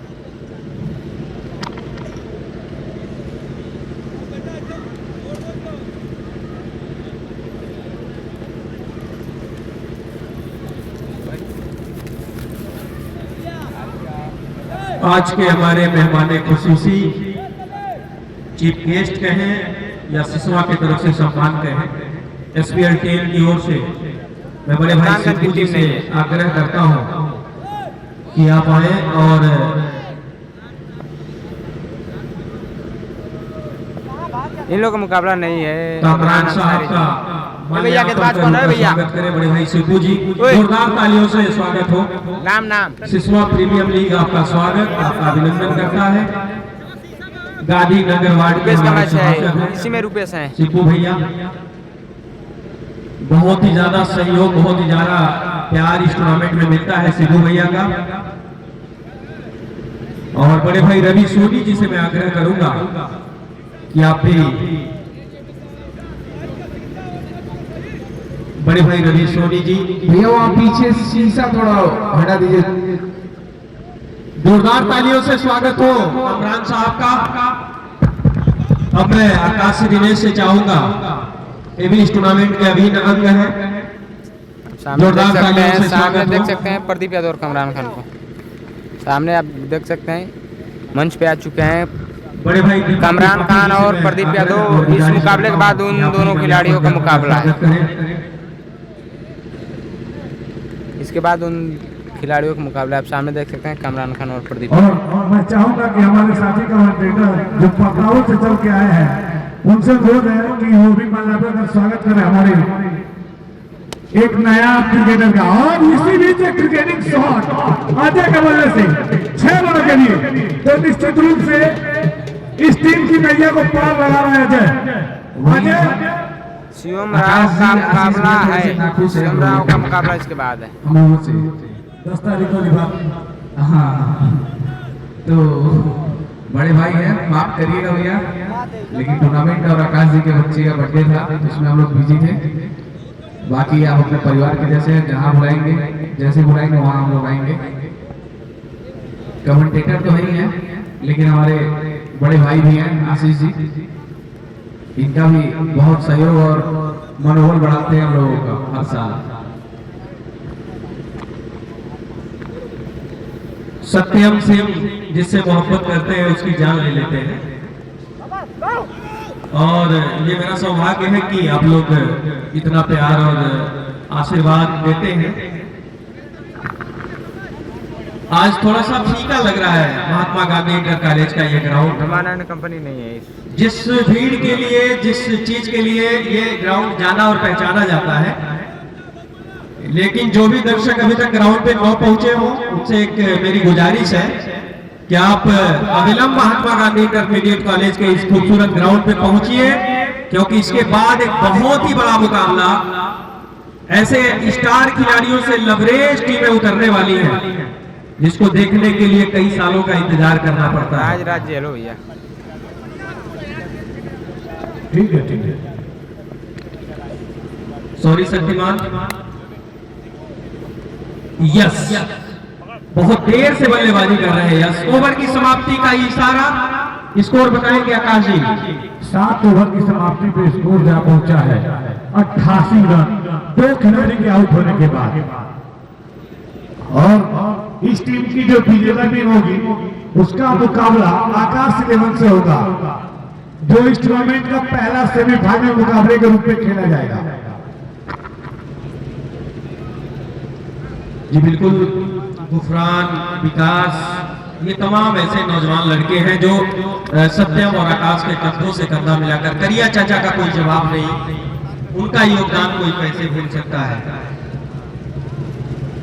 आज के हमारे मेहमान खुसूसी चीफ गेस्ट कहें या सिसवा की तरफ से सम्मान कहें, एसपीएल टीम की ओर से मैं बड़े भाई सिद्धू जी से आग्रह करता हूं कि आप आए और इन लोगों का मुकाबला नहीं है। कामरान साहब का भैया के पास कौन है भैया? स्वागत करें बड़े भाई सिद्धू जी, जोरदार तालियों से स्वागत हो। नाम सिसवा प्रीमियर लीग आपका स्वागत, आपका अभिनंदन करता है। गांधीनगर वार्ड के रुपेश का हमारे मैच है, सभासद हैं इसी में रुपेश हैं। सिद्धू भैया, बहुत ही ज्यादा सहयोग, बहुत ही ज्यादा प्यार इस टूर्नामेंट में मिलता है सिद्धू भैया का। और बड़े भाई रवि सोनी जी से मैं आग्रह करूंगा कि आप भी, बड़े भाई रवि सोनी जी, भैया वहाँ पीछे शीशा थोड़ा हटा दीजिए। जोरदार तालियों से स्वागत हो कमरान साहब का। अब मैं आकाश से दिनेश से चाहूंगा, ये भी इस टूर्नामेंट के अभिन्न अंग है। सामने जोरदार देख सकते तालियों हैं, से सामने स्वागत देख हो। सकते हैं प्रदीप यादव और कमरान खान को। सामने आप देख सकते हैं, मंच पे आ चुके हैं बड़े भाई कमरान खान और प्रदीप यादव। इस मुकाबले के बाद उन दोनों खिलाड़ियों का मुकाबला है। इसके बाद उन खिलाड़ियों का मुकाबला आप सामने देख सकते हैं, कमरान खान और प्रदीप। और मैं चाहूंगा कि हमारे साथी कमेंटेटर जो पकाऊ से चल के आए हैं, उनसे अनुरोध है कि वो भी मल्लापुर का स्वागत करें हमारे एक नया क्रिकेटर का। और इसी बीच क्रिकेटिंग शॉट अजय के वजह से 6 रनों के लिए, तो निश्चित रूप से इस टीम की नैया को पार लगा रहा है अजय। शिवम राव का मुकाबला है, शिवम राव का मुकाबला इसके बाद है। 10 तारीख को निभा। हाँ, तो बड़े भाई हैं, माफ करिएगा भैया, लेकिन टूर्नामेंट और आकाश जी के बच्चे का बर्थडे था, उसमें हम लोग बिजी थे। बाकी आप अपने परिवार के जैसे जहाँ बुलाएंगे, जैसे बुलाएंगे वहाँ हम लोग आएंगे। कमेंटेटर तो नहीं है, लेकिन हमारे बड़े भाई भी हैं आशीष जी, इनका भी बहुत सहयोग और मनोबल बढ़ाते हैं हम लोगों का हर साल। सत्यम सिंह जिससे मोहब्बत करते हैं उसकी जान ले लेते हैं। और ये मेरा सौभाग्य है कि आप लोग इतना प्यार और आशीर्वाद देते हैं। आज थोड़ा सा फीका लग रहा है महात्मा गांधी इंटर कॉलेज का ये ग्राउंड। परमानेंट कंपनी नहीं है इस। जिस भीड़ के लिए, जिस चीज के लिए ये ग्राउंड जाना और पहचाना जाता है, लेकिन जो भी दर्शक अभी तक ग्राउंड पे न पहुंचे हो, उनसे एक मेरी गुजारिश है कि आप अविलंब महात्मा गांधी इंटरमीडिएट कॉलेज के इस खूबसूरत ग्राउंड पे पहुंचिए, क्योंकि इसके बाद एक बहुत ही बड़ा मुकाबला ऐसे स्टार खिलाड़ियों से लबरेज टीमें उतरने वाली हैं, जिसको देखने के लिए कई सालों का इंतजार करना पड़ता है। आज राज्य हेलो भैया, ठीक है ठीक है। सॉरी शक्तिमान, यस, बहुत देर से बल्लेबाजी कर रहे हैं यस। ओवर की समाप्ति का इशारा, स्कोर बताएंगे आकाश जी। 7 ओवर की समाप्ति पे स्कोर जा पहुंचा है 88 रन, 2 खिलाड़ी के आउट होने के बाद। और इस टीम की जो विजेता टीम होगी उसका मुकाबला आकाश 11 से होगा, जो इस टूर्नामेंट का पहला सेमीफाइनल मुकाबले के रूप में खेला जाएगा। जी बिल्कुल, गुफरान, विकास, ये तमाम ऐसे नौजवान लड़के हैं जो सत्यम और आकाश के कंधों से कंधा मिलाकर, करिया चाचा का कोई जवाब नहीं, उनका योगदान कोई कैसे भूल सकता है।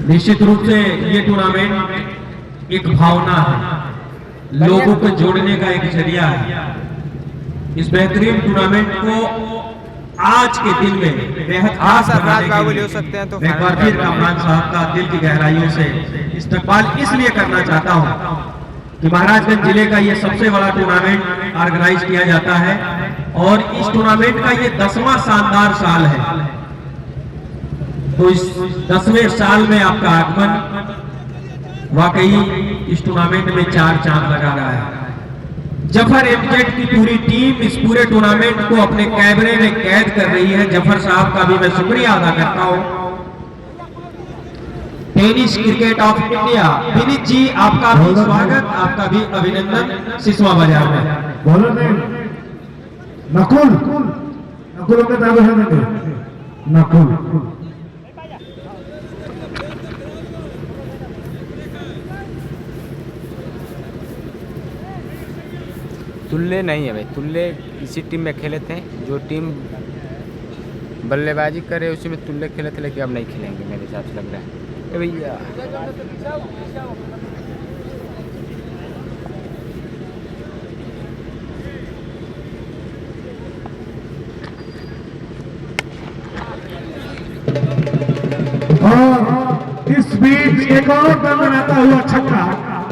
निश्चित रूप से ये टूर्नामेंट एक भावना है, लोगों को जोड़ने का एक जरिया है। इस बेहतरीन टूर्नामेंट को आज के दिन में बेहद हाँ खास सर, बनाने के बाबू लिए ले सकते हैं तो मैं एक बार फिर कमरान साहब का दिल की गहराइयों से इस्तकबाल इसलिए करना चाहता हूं कि महाराजगंज जिले का ये सबसे बड़ा टूर्नामेंट ऑर्गेनाइज किया जाता है और इस टूर्नामेंट का ये 10वां शानदार साल है। तो इस 10वें साल में आपका आगमन वाकई इस टूर्नामेंट में 4 चांद लगा रहा है। जफर एमजेड की पूरी टीम इस पूरे टूर्नामेंट को अपने कैमरे में कैद कर रही है। जफर साहब का भी मैं शुक्रिया अदा करता हूं। Tennis cricket of India, Vineet ji आपका भी स्वागत, आपका भी अभिनंदन सिसवा बाजार में। बॉलर ने नकुल, नकुल के दावे देंगे, नकुल तुल्ले नहीं है भाई, तुल्ले इसी टीम में खेले थे, जो टीम बल्लेबाजी करे उसी में तुल्ले खेले थे, लेकिन अब नहीं खेलेंगे मेरे हिसाब से लग रहा है। ए भैया और इस बीच एक और रन बनाता हुआ छक्का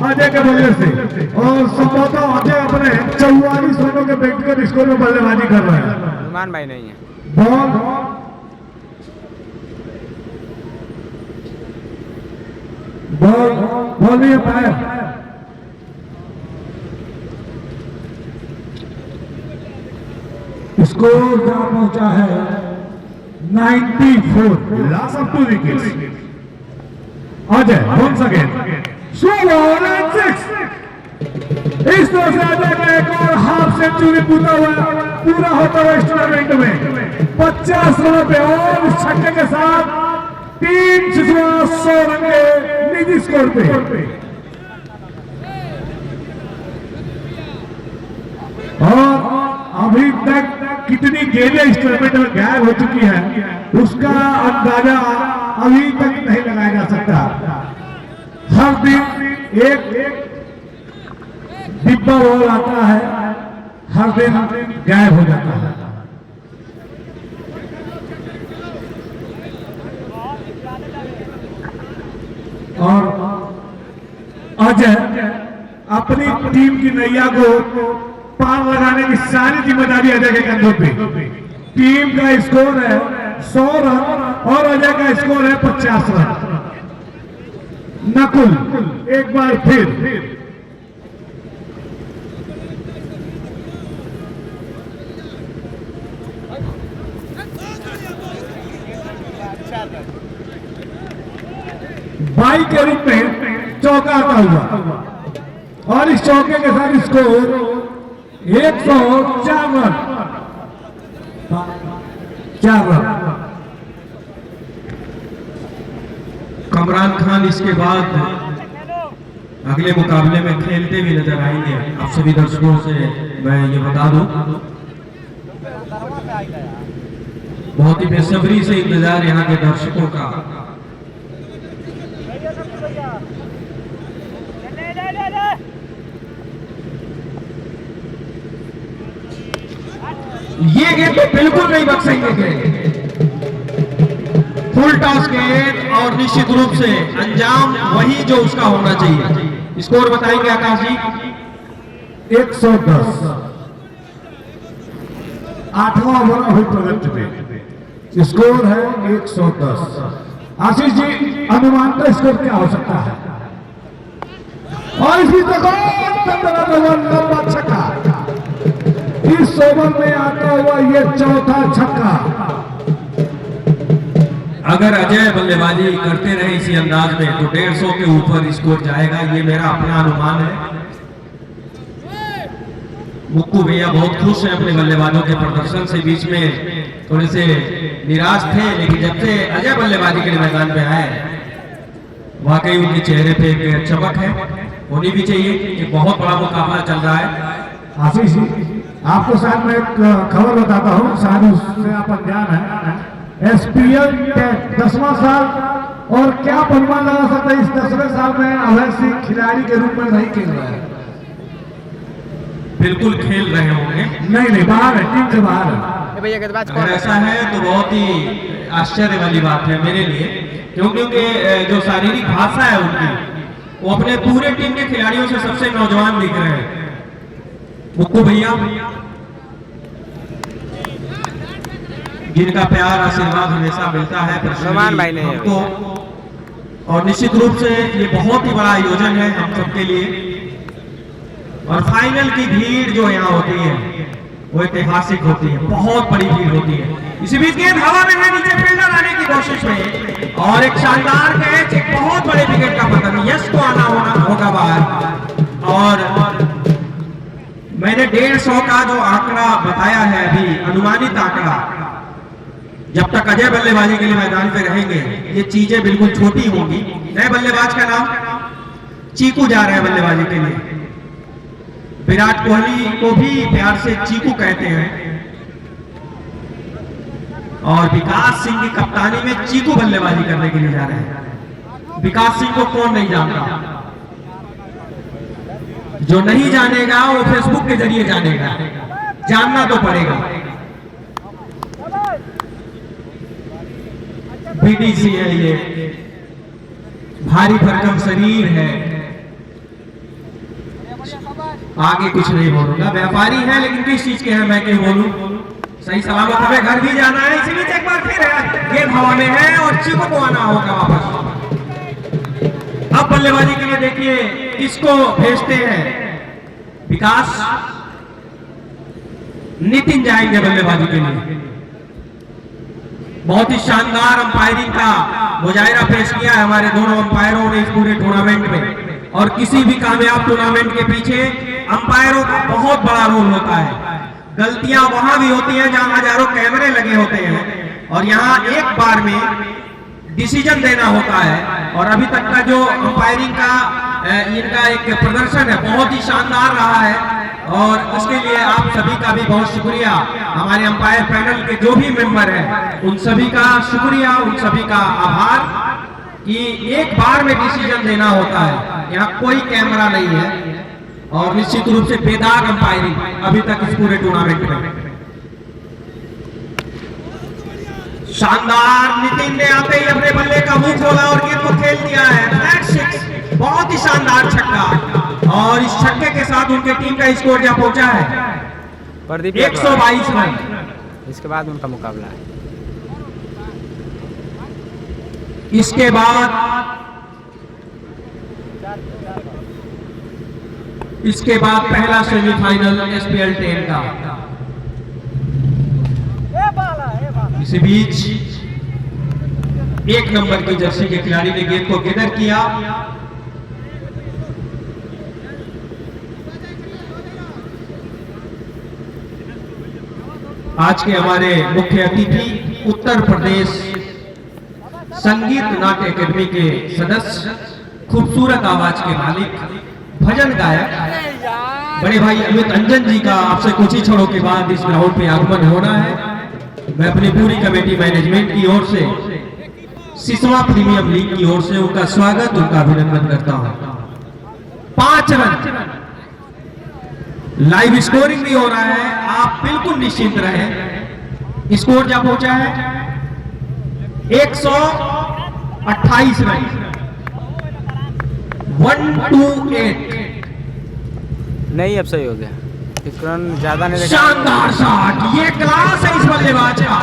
अजय के बल्ले से, और संभवतः अजय अपने 44 रनों के व्यक्तिगत स्कोर में बल्लेबाजी कर रहे हैं। नुमान भाई नहीं है। बॉल नहीं पाया, स्कोर जहां पहुंचा है 94, loss of 2 wickets. Ajay once again 6 इस तरह से अजय का एक और हाफ सेंचुरी पूरा होता हुआ इस टूर्नामेंट में 50 रनों पे, और इस छक्के के साथ टीम सिसवा 100 रन के निजी स्कोर पे। और अभी तक कितनी गेंदें इस टूर्नामेंट में गायब हो चुकी है उसका अंदाजा अभी तक नहीं लगाया जा सकता। हर दिन एक डिब्बा बॉल आता है, हर दिन गायब हो जाता है। और अजय अपनी टीम की नैया को पार लगाने की सारी जिम्मेदारी अजय के कंधों पे। टीम का स्कोर है 100 रन और अजय का स्कोर है 50 रन। नकुल एक बार फिर बाई के रूप में चौका आता हुआ, और इस चौके के साथ score 104 run, 4 run. Kamran Khan इसके बाद अगले मुकाबले में खेलते भी नजर आएंगे। आप सभी दर्शकों से मैं ये बता दूं, बहुत ही बेसब्री से इंतजार यहाँ के दर्शकों का। ये गेंद तो बिल्कुल नहीं बख्शेंगे, फुल टॉस गेंद, और निश्चित रूप से अंजाम वही जो उसका होना चाहिए। स्कोर बताएंगे आकाश जी। 110, 8वां ओवर अभी प्रगति पे स्कोर है 110। आशीष जी, अनुमान का स्कोर क्या हो सकता है? और इसी लंबा छक्का, इस ओवर में आता हुआ ये चौथा छक्का। अगर अजय बल्लेबाजी करते रहे इसी अंदाज में तो 150 के ऊपर स्कोर जाएगा, ये मेरा अपना अनुमान है। मुक्कू भैया बहुत खुश हैं अपने बल्लेबाजों के प्रदर्शन से, बीच में थोड़े से निराश थे, लेकिन जब से अजय बल्लेबाजी के लिए मैदान में आए वाकई उनके चेहरे पे एक चमक है, होनी भी चाहिए। एक बहुत बड़ा मुकाबला चल रहा है। आशीष जी, आपको शायद मैं एक खबर बताता हूँ, शायद उससे आप अनजान है। SPL 10वां साल, और क्या अनुमान लगा सकते हैं इस 10वें साल में अभय सिंह खिलाड़ी के रूप में नहीं खेल रहा है? बिल्कुल खेल रहे होंगे। नहीं, बाहर है, टीम से बाहर है। भैया गेंदबाज अगर ऐसा है तो बहुत ही आश्चर्य वाली बात है मेरे लिए, क्योंकि जो शारीरिक भाषा है उनकी, वो अपने पूरे टीम के खिलाड़ियों से सबसे नौजवान दिख रहे हैं। मुक्कू भैया जिनका प्यार आशीर्वाद हमेशा मिलता है रोमान भाई ने हमको, और निश्चित रूप से ये बहुत ही बड़ा आयोजन है हम सबके लिए। और फाइनल की भीड़ जो यहाँ होती है वो ऐतिहासिक होती है, बहुत बड़ी भीड़ होती है। इसी बीच गेंद हवा में है, नीचे फील्डर आने की कोशिश में, और एक शानदार कैच, एक बहुत बड़े विकेट का पतन, यश को आना होगा बाहर। और मैंने 150 का जो आंकड़ा बताया है अभी, अनुमानित आंकड़ा, जब तक अजय बल्लेबाजी के लिए मैदान पे रहेंगे ये चीजें बिल्कुल छोटी होंगी। नए बल्लेबाज का नाम चीकू जा रहा है बल्लेबाजी के लिए। विराट कोहली को भी प्यार से चीकू कहते हैं, और विकास सिंह की कप्तानी में चीकू बल्लेबाजी करने के लिए जा रहे हैं। विकास सिंह को कौन नहीं जानता? जो नहीं जानेगा वो फेसबुक के जरिए जानेगा, जानना तो पड़ेगा। बीडीसी है ये, भारी भरकम शरीर है, आगे कुछ नहीं बोलूंगा। व्यापारी है लेकिन किस चीज के हैं मैं क्यों बोलूं? सही सलामत हमें घर भी जाना है, इसलिए एक बार फिर गेंद हवा में है और चीकू को आना होगा वापस। अब बल्लेबाजी के लिए देखिए किसको भेजते हैं। विकास, नितिन जाएंगे बल्लेबाजी के लिए। बहुत ही शानदार अंपायरिंग का मुजाहिरा पेश किया है हमारे दोनों अंपायरों ने इस पूरे टूर्नामेंट में, और किसी भी कामयाब टूर्नामेंट के पीछे अंपायरों का बहुत बड़ा रोल होता है। गलतियां वहां भी होती हैं जहां हजारों कैमरे लगे होते हैं, और यहाँ एक बार में डिसीजन देना होता है। और अभी तक का जो अंपायरिंग का इनका एक प्रदर्शन है बहुत ही शानदार रहा है, और उसके लिए आप सभी का भी बहुत शुक्रिया। हमारे अंपायर पैनल के जो भी मेंबर हैं उन सभी का शुक्रिया, उन सभी का आभार कि एक बार में डिसीजन देना होता है। यहाँ कोई कैमरा नहीं है, और निश्चित रूप से बेदाग अंपायरिंग अभी तक इस पूरे टूर्नामेंट में। शानदार, नितिन ने आते ही अपने बल्ले का मुंह खोला और गेंद को खेल दिया है। फ्लैट सिक्स, बहुत ही शानदार छक्का, और इस छक्के के साथ उनके टीम का स्कोर जहां पहुंचा है 122 रन। इसके बाद उनका मुकाबला है। इसके बाद पहला सेमीफाइनल SPL 10 का। इसी बीच 1 नंबर की जर्सी के खिलाड़ी ने गेंद को गिदर किया। आज के हमारे मुख्य अतिथि उत्तर प्रदेश संगीत नाट्य अकेडमी के सदस्य, खूबसूरत आवाज के मालिक, भजन गायक बड़े भाई अमित अंजन जी का आपसे कुछ ही क्षणों के बाद इस ग्राउंड पे आगमन होना है। मैं अपनी पूरी कमेटी मैनेजमेंट की ओर से, सिसवा प्रीमियम लीग की ओर से उनका स्वागत, उनका अभिनंदन करता हूं। 5 रन लाइव स्कोरिंग भी हो रहा है, आप बिल्कुल निश्चिंत रहें। स्कोर क्या पहुंचा है 128 रन, 128। नहीं, अब सही हो गया। रन ज़्यादा नहीं देखा। शानदार शॉट, ये क्लास है इस बल्लेबाज का,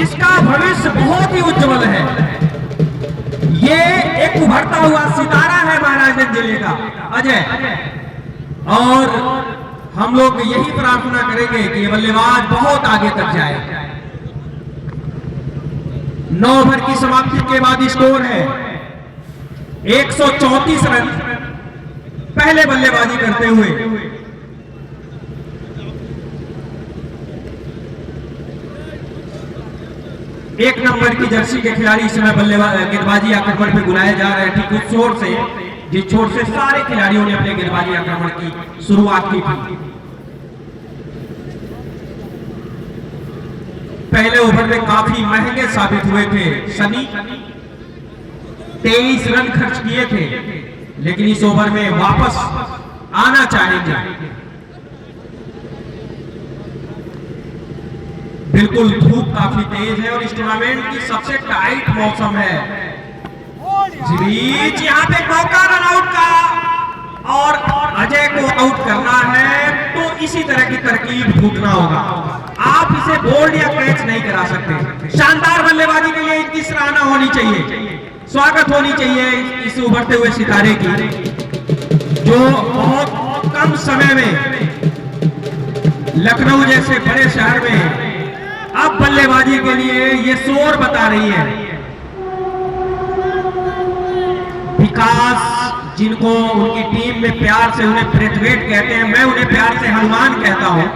इसका भविष्य बहुत ही उज्जवल है। ये एक उभरता हुआ सितारा है महाराजगंज जिले का अजय, और हम लोग यही प्रार्थना करेंगे कि ये बल्लेबाज बहुत आगे तक जाए। 9 ओवर की समाप्ति के बाद स्कोर है 134 रन पहले बल्लेबाजी करते हुए। एक नंबर की जर्सी के खिलाड़ी इस समय गेंदबाजी आक्रमण पे बुलाए जा रहे हैं, ठीक उस छोर से जिस छोर से सारे खिलाड़ियों ने अपने गेंदबाजी आक्रमण की शुरुआत की थी। पहले ओवर में काफी महंगे साबित हुए थे सनी, 23 रन खर्च किए थे, लेकिन इस ओवर में वापस आना चाहेंगे। बिल्कुल धूप काफी तेज है और इस टूर्नामेंट की सबसे टाइट मौसम है। यहाँ पे मौका रन आउट का, और अजय को आउट करना है तो इसी तरह की तरकीब ढूंढना होगा। आप इसे बोल्ड या कैच नहीं करा सकते। शानदार बल्लेबाजी के लिए इनकी सराहना होनी चाहिए, स्वागत होनी चाहिए इस उभरते हुए सितारे की, जो बहुत कम समय में लखनऊ जैसे बड़े शहर में अब बल्लेबाजी के लिए ये शोर बता रही है। विकास, जिनको उनकी टीम में प्यार से उन्हें पृथ्वेट कहते हैं, मैं उन्हें प्यार से हनुमान कहता हूं।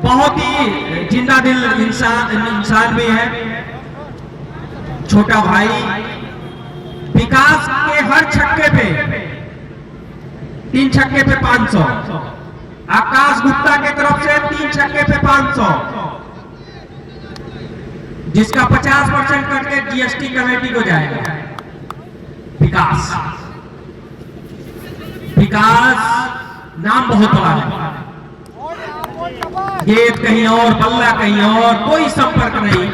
बहुत ही जिंदा दिल इंसान भी है, छोटा भाई। विकास के हर छक्के पे 3 छक्के पे 500, आकाश गुप्ता के तरफ से 3 छक्के पे 500, जिसका 50% करके जीएसटी कमेटी को जाएगा। विकास नाम बहुत बड़ा है, गेंद कहीं और, बल्ला कहीं और, कोई संपर्क नहीं,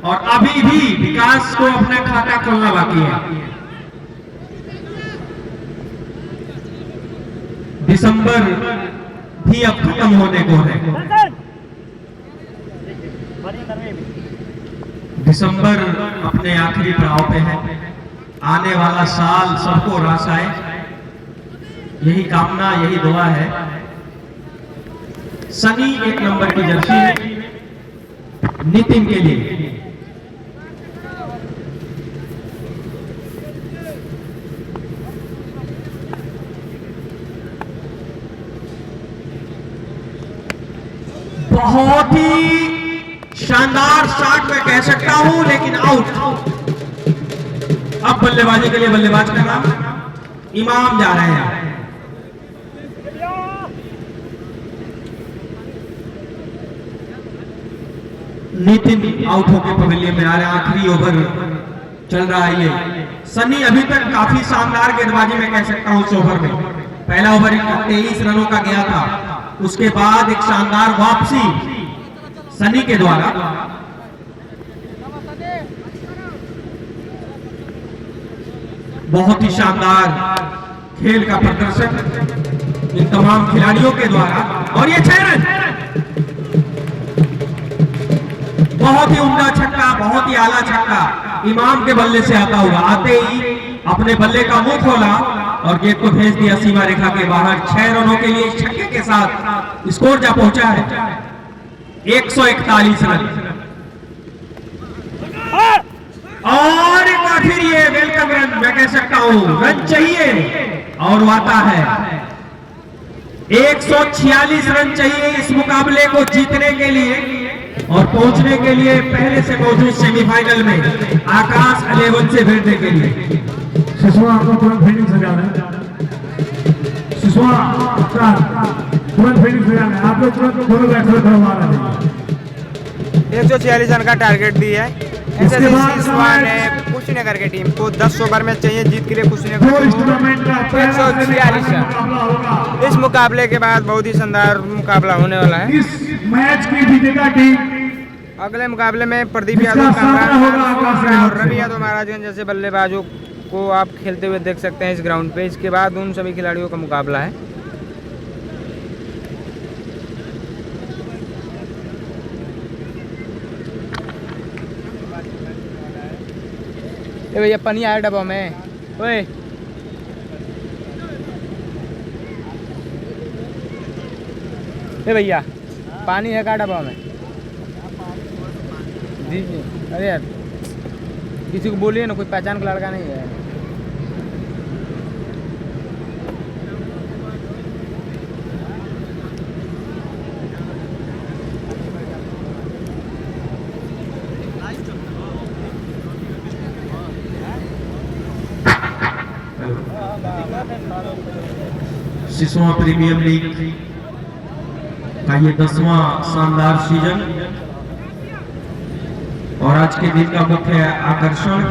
और अभी भी विकास को अपना खाता खोलना बाकी है। दिसंबर भी अब खत्म होने को है। दिसंबर अपने आखिरी पड़ाव पे है। आने वाला साल सबको रास आए, यही कामना, यही दुआ है। सनी 1 नंबर की जर्सी है नितिन के लिए। बहुत ही शानदार शॉट मैं कह सकता हूं, लेकिन आउट। अब बल्लेबाजी के लिए बल्लेबाज का नाम इमाम जा रहे हैं। नितिन आउट होकर पवेलियन में आ रहे हैं। आखिरी ओवर चल रहा है ये। सनी अभी तक काफी शानदार गेंदबाजी में कह सकता हूं इस ओवर में। पहला ओवर 23 रनों का गया था, उसके बाद एक शानदार वापसी सनी के द्वारा। बहुत ही शानदार खेल का प्रदर्शन इन तमाम खिलाड़ियों के द्वारा, और ये 6 रन, बहुत ही उम्दा छक्का, बहुत ही आला छक्का इमाम के बल्ले से आता हुआ। आते ही अपने बल्ले का मुंह खोला और गेंद को भेज दिया सीमा रेखा के बाहर। 6 रनों के लिए छक्के के साथ स्कोर जा पहुंचा है 141 रन। और एक बार फिर ये वेलकम रन मैं कह सकता हूं, रन चाहिए और आता है। 146 रन चाहिए इस मुकाबले को जीतने के लिए और पहुंचने के लिए पहले से मौजूद सेमीफाइनल में आकाश 11 से भिड़ने के लिए। सिसवा आपको तुरंत फील्डिंग से जाना है। सिसवा तुरंत फील्डिंग से जाना है। आप लोग तुरंत दोनों बैट्समैन करवा रहे हैं। 146 रन का टारगेट दिया है। ऐसे कुछ करके टीम को 10 ओवर में चाहिए जीत के लिए कुछ नहीं। 146 रन। इस मुकाबले के बाद बहुत ही शानदार मुकाबला होने वाला है। इस मैच की विजेता टीम अगले मुकाबले में प्रदीप यादव, कामरान और रवि यादव महाराजगंज जैसे बल्लेबाजों को आप खेलते हुए देख सकते हैं इस ग्राउंड पे। इसके बाद उन सभी खिलाड़ियों का मुकाबला है। ए भैया पानी आया डब्बा में, ओए ए भैया पानी है का डब्बा में? दीजिए। अरे यार किसी को बोलिए ना, कोई पहचान का लड़का नहीं है। सिसवा प्रीमियर लीग का ये 10वां शानदार सीजन और आज के दिन का मुख्य आकर्षण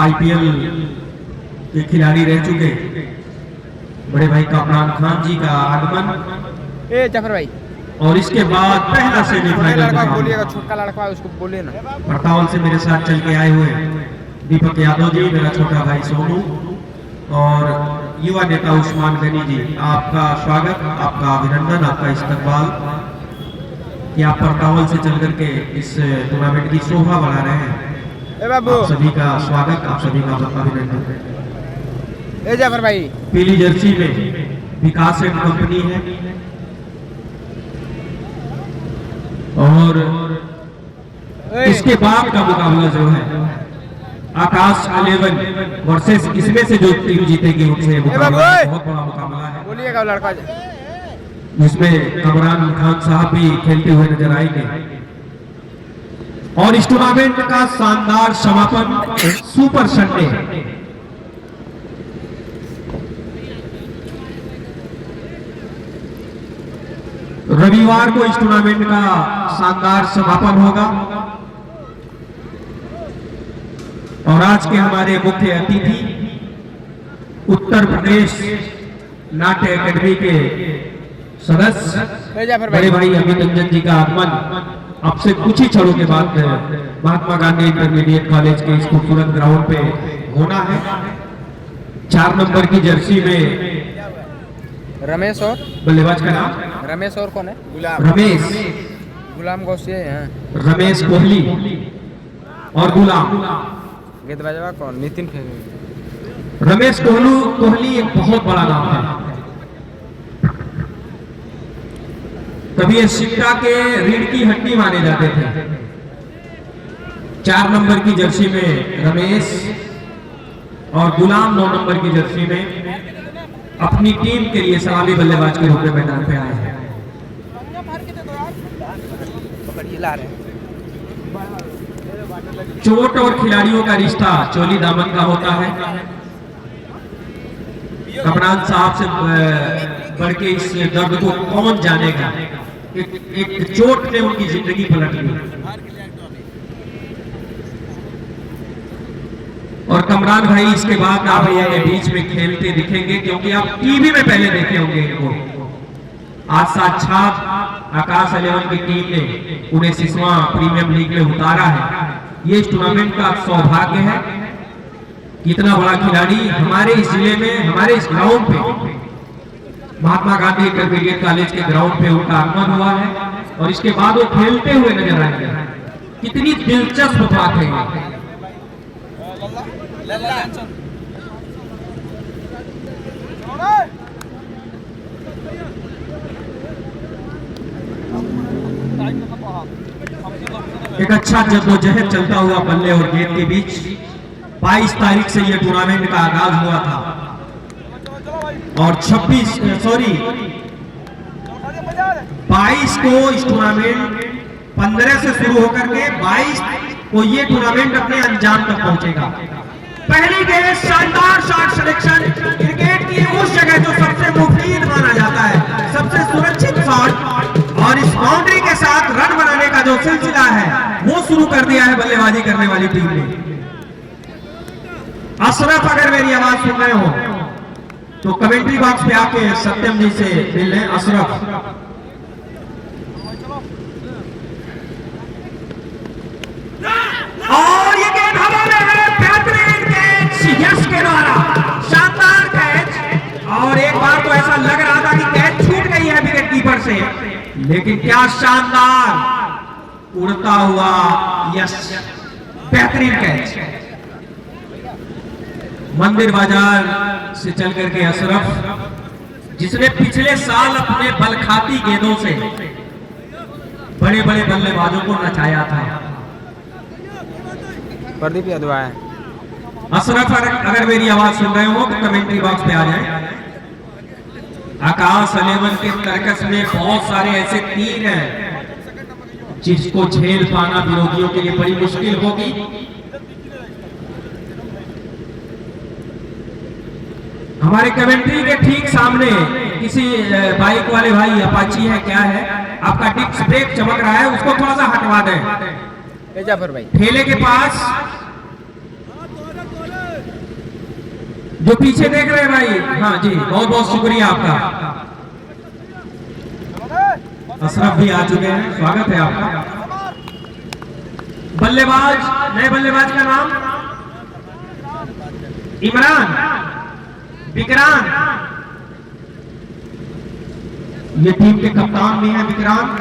आईपीएल के खिलाड़ी रह चुके बड़े भाई कमरान खान जी का आगमन, ए जाफर भाई, और इसके बाद पहला सेमीफाइनल लड़का मुकाबला। बोलिएगा, छोटा लड़का है उसको बोलिए ना। पड़ताल से मेरे साथ चल के आए हुए दीपक यादव जी, मेरा छोटा भाई सोनू और युवा नेता उस्मान गनी जी, आपका स्वागत, आपका अभिनंदन, आपका इस्तकबाल कि आप पड़ताल से चल करके इस टूर्नामेंट की शोभा बढ़ा रहे हैं। ए बाबू, आप सभी का स्वागत, आप सभी का अभिनंदन। ए जाफर भाई, पीली जर्सी में विकास एंड कंपनी है और इसके बाद का मुकाबला जो है आकाश 11 वर्सेस इसमें से जो टीम जीतेगी उनसे मुकाबला बहुत बड़ा मुकाबला है, बोलिएगा लड़का। जिसमें कमरान खान साहब भी खेलते हुए नजर आएंगे और इस टूर्नामेंट का शानदार समापन सुपर संडे रविवार को इस टूर्नामेंट का शानदार समापन होगा और आज के हमारे मुख्य अतिथि उत्तर प्रदेश नाट्य अकेडमी के सदस्य ए जाफर बड़े भाई, भाई अमित रंजन जी का आगमन अब से कुछ ही क्षणों के बाद महात्मा गांधी इंटरमीडिएट कॉलेज के इस खूबसूरत ग्राउंड पे होना है। 4 नंबर की जर्सी में रमेश और बल्लेबाज का नाम रमेश और कौन है? रमेश गुलाम गौसिया है। रमेश कोहली और गुलाम गेंदबाजवा कौन? नितिन फेंगे। रमेश कोहली एक बहुत बड़ा नाम है। कभी ये शिक्षा के रीढ़ की हड्डी माने जाते थे। 4 नंबर की जर्सी में रमेश और गुलाम 9 नंबर की जर्सी में अपनी टीम के लिए सवाली बल्लेबाज के रूप में मैदान पे आए हैं। चोट और खिलाड़ियों का रिश्ता चोली दामन का होता है। कमरान साहब से बढ़ के इस दर्द को कौन जानेगा। एक चोट ने उनकी जिंदगी पलट ली और कमरान भाई इसके बाद आप लोगों के बीच में खेलते दिखेंगे क्योंकि आप टीवी में पहले देखे होंगे इनको। आज साक्षात आकाश 11 की टीम ने उन्हें सिसवा प्रीमियर लीग में उतारा है। ये इस टूर्नामेंट का सौभाग्य है कि इतना बड़ा खिलाड़ी हमारे इस जिले में, हमारे इस ग्राउंड पे, महात्मा गांधी इंटरमीडिएट कॉलेज के ग्राउंड पे उनका आगमन हुआ है और इसके बाद वो खेलते हुए नजर आएंगे। कितनी दिलचस्प बात है ये। एक अच्छा जद्दोजहद चलता हुआ बल्ले और गेंद के बीच 22 तारीख से यह टूर्नामेंट का आगाज हुआ था और 22 को इस टूर्नामेंट 15 से शुरू होकर के 22 को ये टूर्नामेंट अपने अंजाम तक पहुंचेगा। पहली गेंद शानदार शॉट सिलेक्शन, क्रिकेट की उस जगह जो सबसे मुफीद माना जाता है, सबसे सुरक्षित शॉट और इस बाउंड्री के साथ रन बनाने का जो सिलसिला है वो शुरू कर दिया है बल्लेबाजी करने वाली टीम ने। अशरफ अगर मेरी आवाज सुन रहे हो तो कमेंट्री बॉक्स पे आके सत्यम जी से मिल लें। अशरफ और ये गेंद हवा में है, बेहतरीन कैच यश के द्वारा, शानदार कैच। और एक बार तो ऐसा लग रहा था कि कैच छूट गई है विकेट कीपर से, लेकिन क्या शानदार उड़ता हुआ यस, बेहतरीन कैच। मंदिर बाजार से चल करके अशरफ, जिसने पिछले साल अपने बलखाती गेंदों से बड़े बड़े बल्लेबाजों को नचाया था। प्रदीप यादव आया। अशरफ, अगर मेरी आवाज सुन रहे हो तो कमेंट्री बॉक्स पे आ जाए। आकाश 11 के तर्कस में बहुत सारे ऐसे तीर हैं जिसको झेल पाना विरोधियों के लिए बड़ी मुश्किल होगी। हमारे कमेंट्री के ठीक सामने किसी बाइक वाले भाई, अपाची है क्या है, आपका डिस्क ब्रेक चमक रहा है, उसको थोड़ा सा हटवा दें। जाफर भाई ठेले के पास जो पीछे देख रहे हैं भाई, हाँ जी, बहुत बहुत शुक्रिया आपका। अशरफ भी आ चुके हैं, स्वागत है आपका। बल्लेबाज, नए बल्लेबाज का नाम इमरान विक्रांत, ये टीम के कप्तान भी हैं विक्रांत।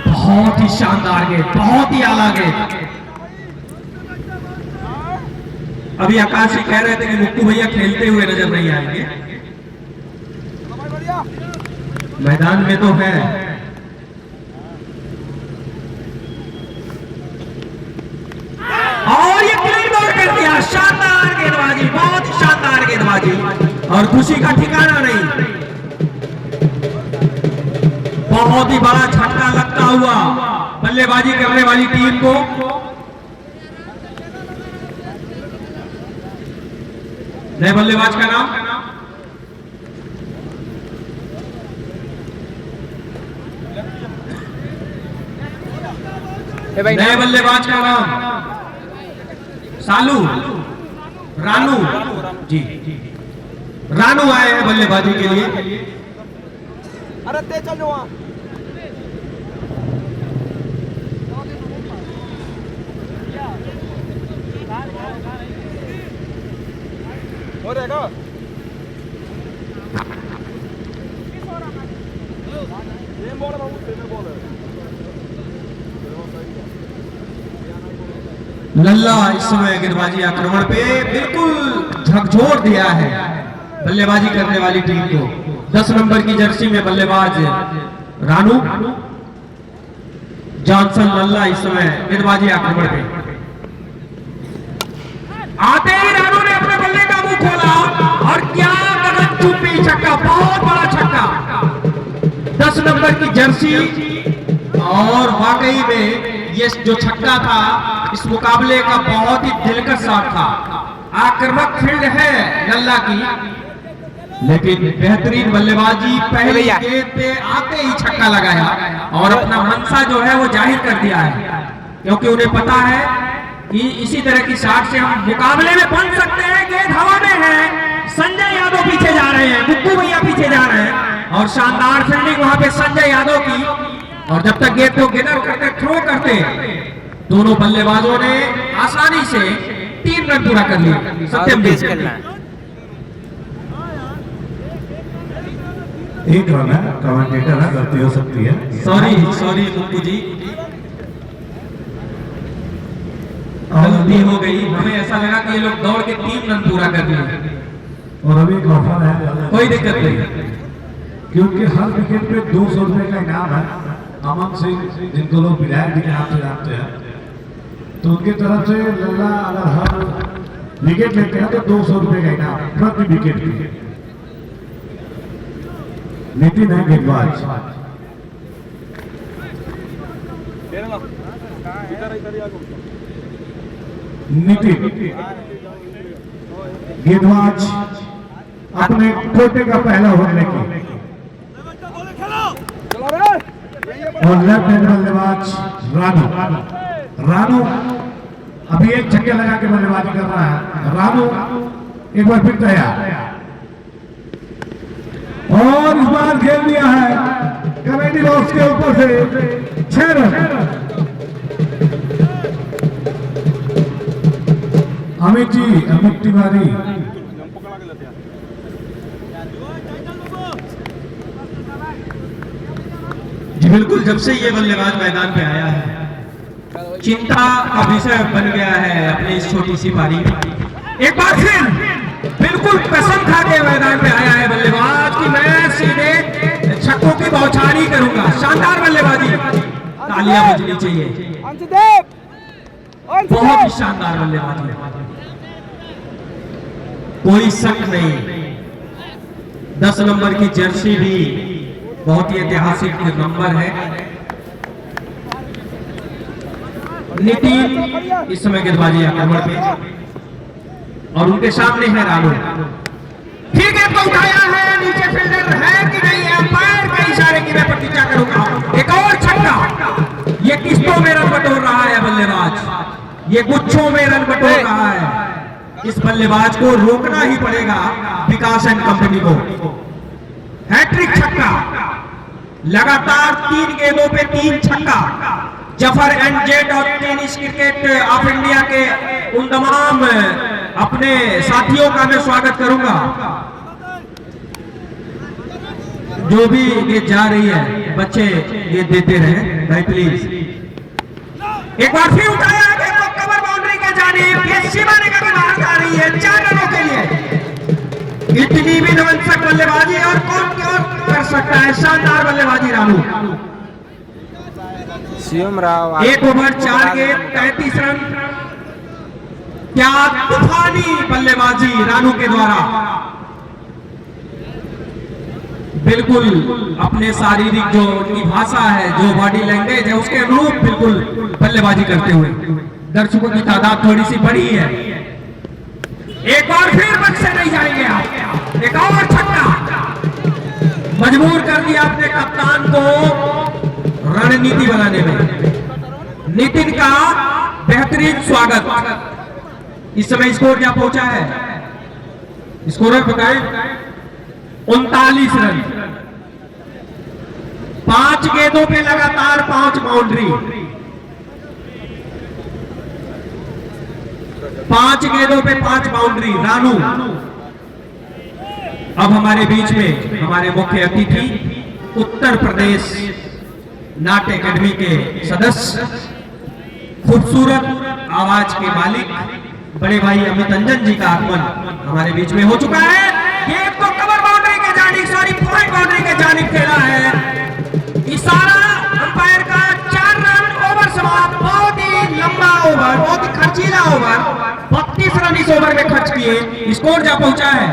बहुत ही शानदार गेंद, बहुत ही आला गेंद। अभी आकाश जी कह रहे थे कि मुक्कू भैया खेलते हुए नजर नहीं आएंगे, मैदान में तो है। और ये क्लीन बॉल कर दिया, शानदार गेंदबाजी, बहुत ही शानदार गेंदबाजी, और खुशी का ठिकाना नहीं। बहुत ही बड़ा झटका लगता हुआ बल्लेबाजी करने वाली टीम को। नए बल्लेबाज का नाम नए बल्लेबाज का नाम सालू रानू जी, रानू आए हैं बल्लेबाजी के लिए। अरे ते चलो वहां हो रहेगा। लल्ला इस समय गेंदबाजी आक्रमण पे बिल्कुल झकझोर दिया है बल्लेबाजी करने वाली टीम को। 10 नंबर की जर्सी में बल्लेबाज रानू, जॉनसन लल्ला इस समय गेंदबाजी आक्रमण पे। आते ही रानू ने अपने बल्ले का मुंह खोला और क्या गगन चुंबी छक्का, बहुत बड़ा छक्का, 10 नंबर की जर्सी। और वाकई में ये जो छक्का था इस मुकाबले का बहुत ही दिलकश शॉट था। आक्रामक फील्ड है लल्ला की, लेकिन बेहतरीन बल्लेबाजी, पहले गेंद पे आते ही छक्का लगाया और अपना मनसा जो है वो जाहिर कर दिया है, क्योंकि उन्हें पता है कि इसी तरह की शॉट से हम मुकाबले में बन सकते हैं। गेंद हवा में है, संजय यादव पीछे जा रहे हैं, मुक्कू भैया पीछे जा रहे हैं, और शानदार फील्डिंग वहां पे संजय यादव की। और जब तक गेंद को गिनर करते, थ्रो करते, दोनों बल्लेबाजों ने आसानी से 3 रन पूरा कर लिया। सत्यम तेज खेलना है। एक रन है, कमेंटेटर है, गलती हो सकती है। सॉरी मुक्कू जी, गलती हो गई। हमें ऐसा लगा कि ये लोग दौड़ के 3 रन पूरा कर लिए। और अभी एक ऑफर है, कोई दिक्कत नहीं, क्योंकि हर विकेट पे 200 रुपए का इनाम है। अमन सिंह, जिनको लोग विधायक जी के नाम से जानते हैं, तो उनकी तरफ से लल्ला अगर हर विकेट लेते हैं तो 200 रुपए का इनाम प्रति विकेट की। नितिन है गेंदबाज, नितिन गेंदबाज अपने कोटे का पहला ओवर लेके, और लेफ्ट हैंड बल्लेबाज रानू अभी एक छक्के लगा के बल्लेबाजी कर रहा है। रानू एक बार फिर तैयार, और इस बार खेल दिया है कमेटी बॉक्स के ऊपर से 6 रन। अमित तिवारी बिल्कुल, जब से ये बल्लेबाज मैदान पे आया है चिंता का विषय बन गया है अपनी इस छोटी सी पारी में। एक बार फिर बिल्कुल कसम खा के मैदान पे आया है बल्लेबाज कि मैं सीधे छक्कों की बौछारी करूंगा। शानदार बल्लेबाजी, तालियां बजनी चाहिए, बहुत ही शानदार बल्लेबाजी, कोई शक नहीं। 10 नंबर की जर्सी भी बहुत ही ऐतिहासिक नंबर है। नितिन इस समय गेंदबाजी आक्रमण पे और उनके सामने है रानू। फिर गेंद को उठाया है, नीचे फील्डर है कि नहीं, अंपायर के इशारे की मैं प्रतीक्षा करूंगा। एक और छक्का, ये किस्तों में रन बटोर रहा है बल्लेबाज, ये गुच्छों में रन बटोर रहा है। इस बल्लेबाज को रोकना ही पड़ेगा विकास एंड कंपनी को। हैट्रिक छक्का, लगातार 3 गेंदों पे 3 छक्का। जफर एंड जेड और टेनिस क्रिकेट ऑफ इंडिया के उन तमाम अपने साथियों का मैं स्वागत करूंगा। जो भी ये जा रही है बच्चे ये देते रहे भाई प्लीज। एक बार फिर उठाया है तो कवर बाउंड्री के जानिब, ये सीमा निकल के बाहर जा रही है 4 रनों के लिए। इतनी भी नवंसक बल्लेबाजी और कौन कर सकता है, शानदार बल्लेबाजी रानू। शिवम राव 1 ओवर 4 गेंद 33 रन। क्या तूफानी बल्लेबाजी रानू के द्वारा, बिल्कुल अपने शारीरिक जो उनकी भाषा है, जो बॉडी लैंग्वेज है उसके अनुरूप बिल्कुल बल्लेबाजी करते हुए। दर्शकों की तादाद थोड़ी सी बड़ी है। एक बार फिर बक्से नहीं जाएंगे आप। एक और छक्का, मजबूर कर दिया अपने कप्तान को रणनीति बनाने में। नितिन का बेहतरीन स्वागत। इस समय स्कोर क्या पहुंचा है, स्कोरर बताएं। 39 रन, 5 गेंदों पे लगातार 5 बाउंड्री, 5 गेंदों पे 5 बाउंड्री। रानू अब हमारे बीच में हमारे मुख्य अतिथि उत्तर प्रदेश नाट्य एकेडमी के सदस्य, खूबसूरत आवाज के मालिक बड़े भाई अमित अंजन जी का आगमन हमारे बीच में हो चुका है। गेंद को कवर बाउंड्री के जानिब, सॉरी पॉइंट बाउंड्री के जानिब खेला है। इशारा अंपायर का 4 रन, ओवर समाप्त। बहुत ही लंबा ओवर, बहुत ही खर्चीला ओवर, 32 रन इस ओवर में खर्च किए। स्कोर क्या पहुंचा है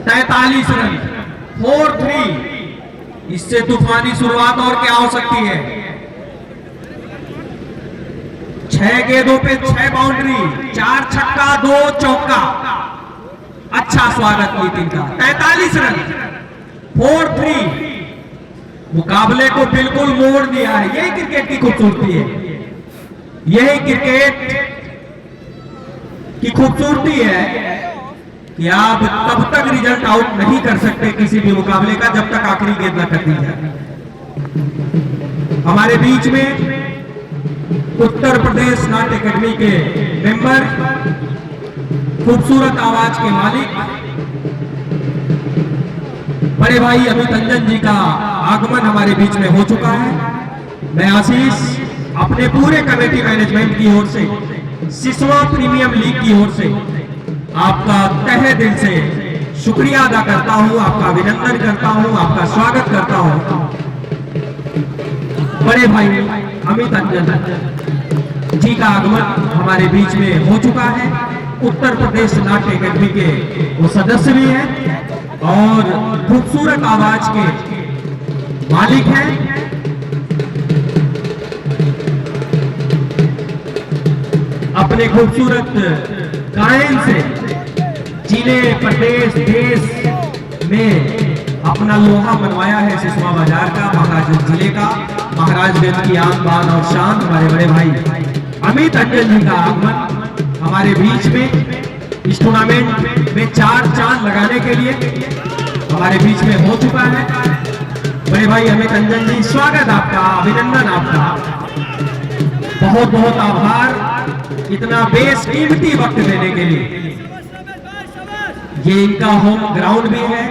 43 रन, 4-3। इससे तूफानी शुरुआत और क्या हो सकती है। 6 गेंदों पे 6 बाउंड्री, 4 छक्का 2 चौका। अच्छा स्वागत नितिन का। 43 रन, 4-3। मुकाबले को बिल्कुल मोड़ दिया है। यही क्रिकेट की खूबसूरती है, यही क्रिकेट की खूबसूरती है कि आप तब तक रिजल्ट आउट नहीं कर सकते किसी भी मुकाबले का जब तक आखिरी गेंद न कर दी जाए। हमारे बीच में उत्तर प्रदेश नाट्य एकेडमी के मेंबर, खूबसूरत आवाज के मालिक बड़े भाई अमित अंजन जी का आगमन हमारे बीच में हो चुका है। मैं आशीष अपने पूरे कमेटी मैनेजमेंट की ओर से, सिसवा प्रीमियम लीग की ओर से आपका तहे दिल से शुक्रिया अदा करता हूं, आपका अभिनंदन करता हूं, आपका स्वागत करता हूं। बड़े भाई अमित अंजन जी का आगमन हमारे बीच में हो चुका है। उत्तर प्रदेश नाट्य एकेडमी के वो सदस्य भी हैं और खूबसूरत आवाज के मालिक हैं। अपने खूबसूरत गायन से जिले, प्रदेश, देश में अपना लोहा मनवाया है सिसवा बाजार का, महाराजगंज जिले का, महाराजगंज की आन बान और शान। हमारे बड़े भाई अमित अंजन जी का आगमन हमारे बीच में इस टूर्नामेंट में 4 चांद लगाने के लिए हमारे बीच में हो चुका है। बड़े भाई अमित अंजन जी, स्वागत आपका, अभिनंदन आपका, बहुत बहुत आभार इतना बेशकीमती वक्त देने के लिए। ये इनका होम ग्राउंड भी है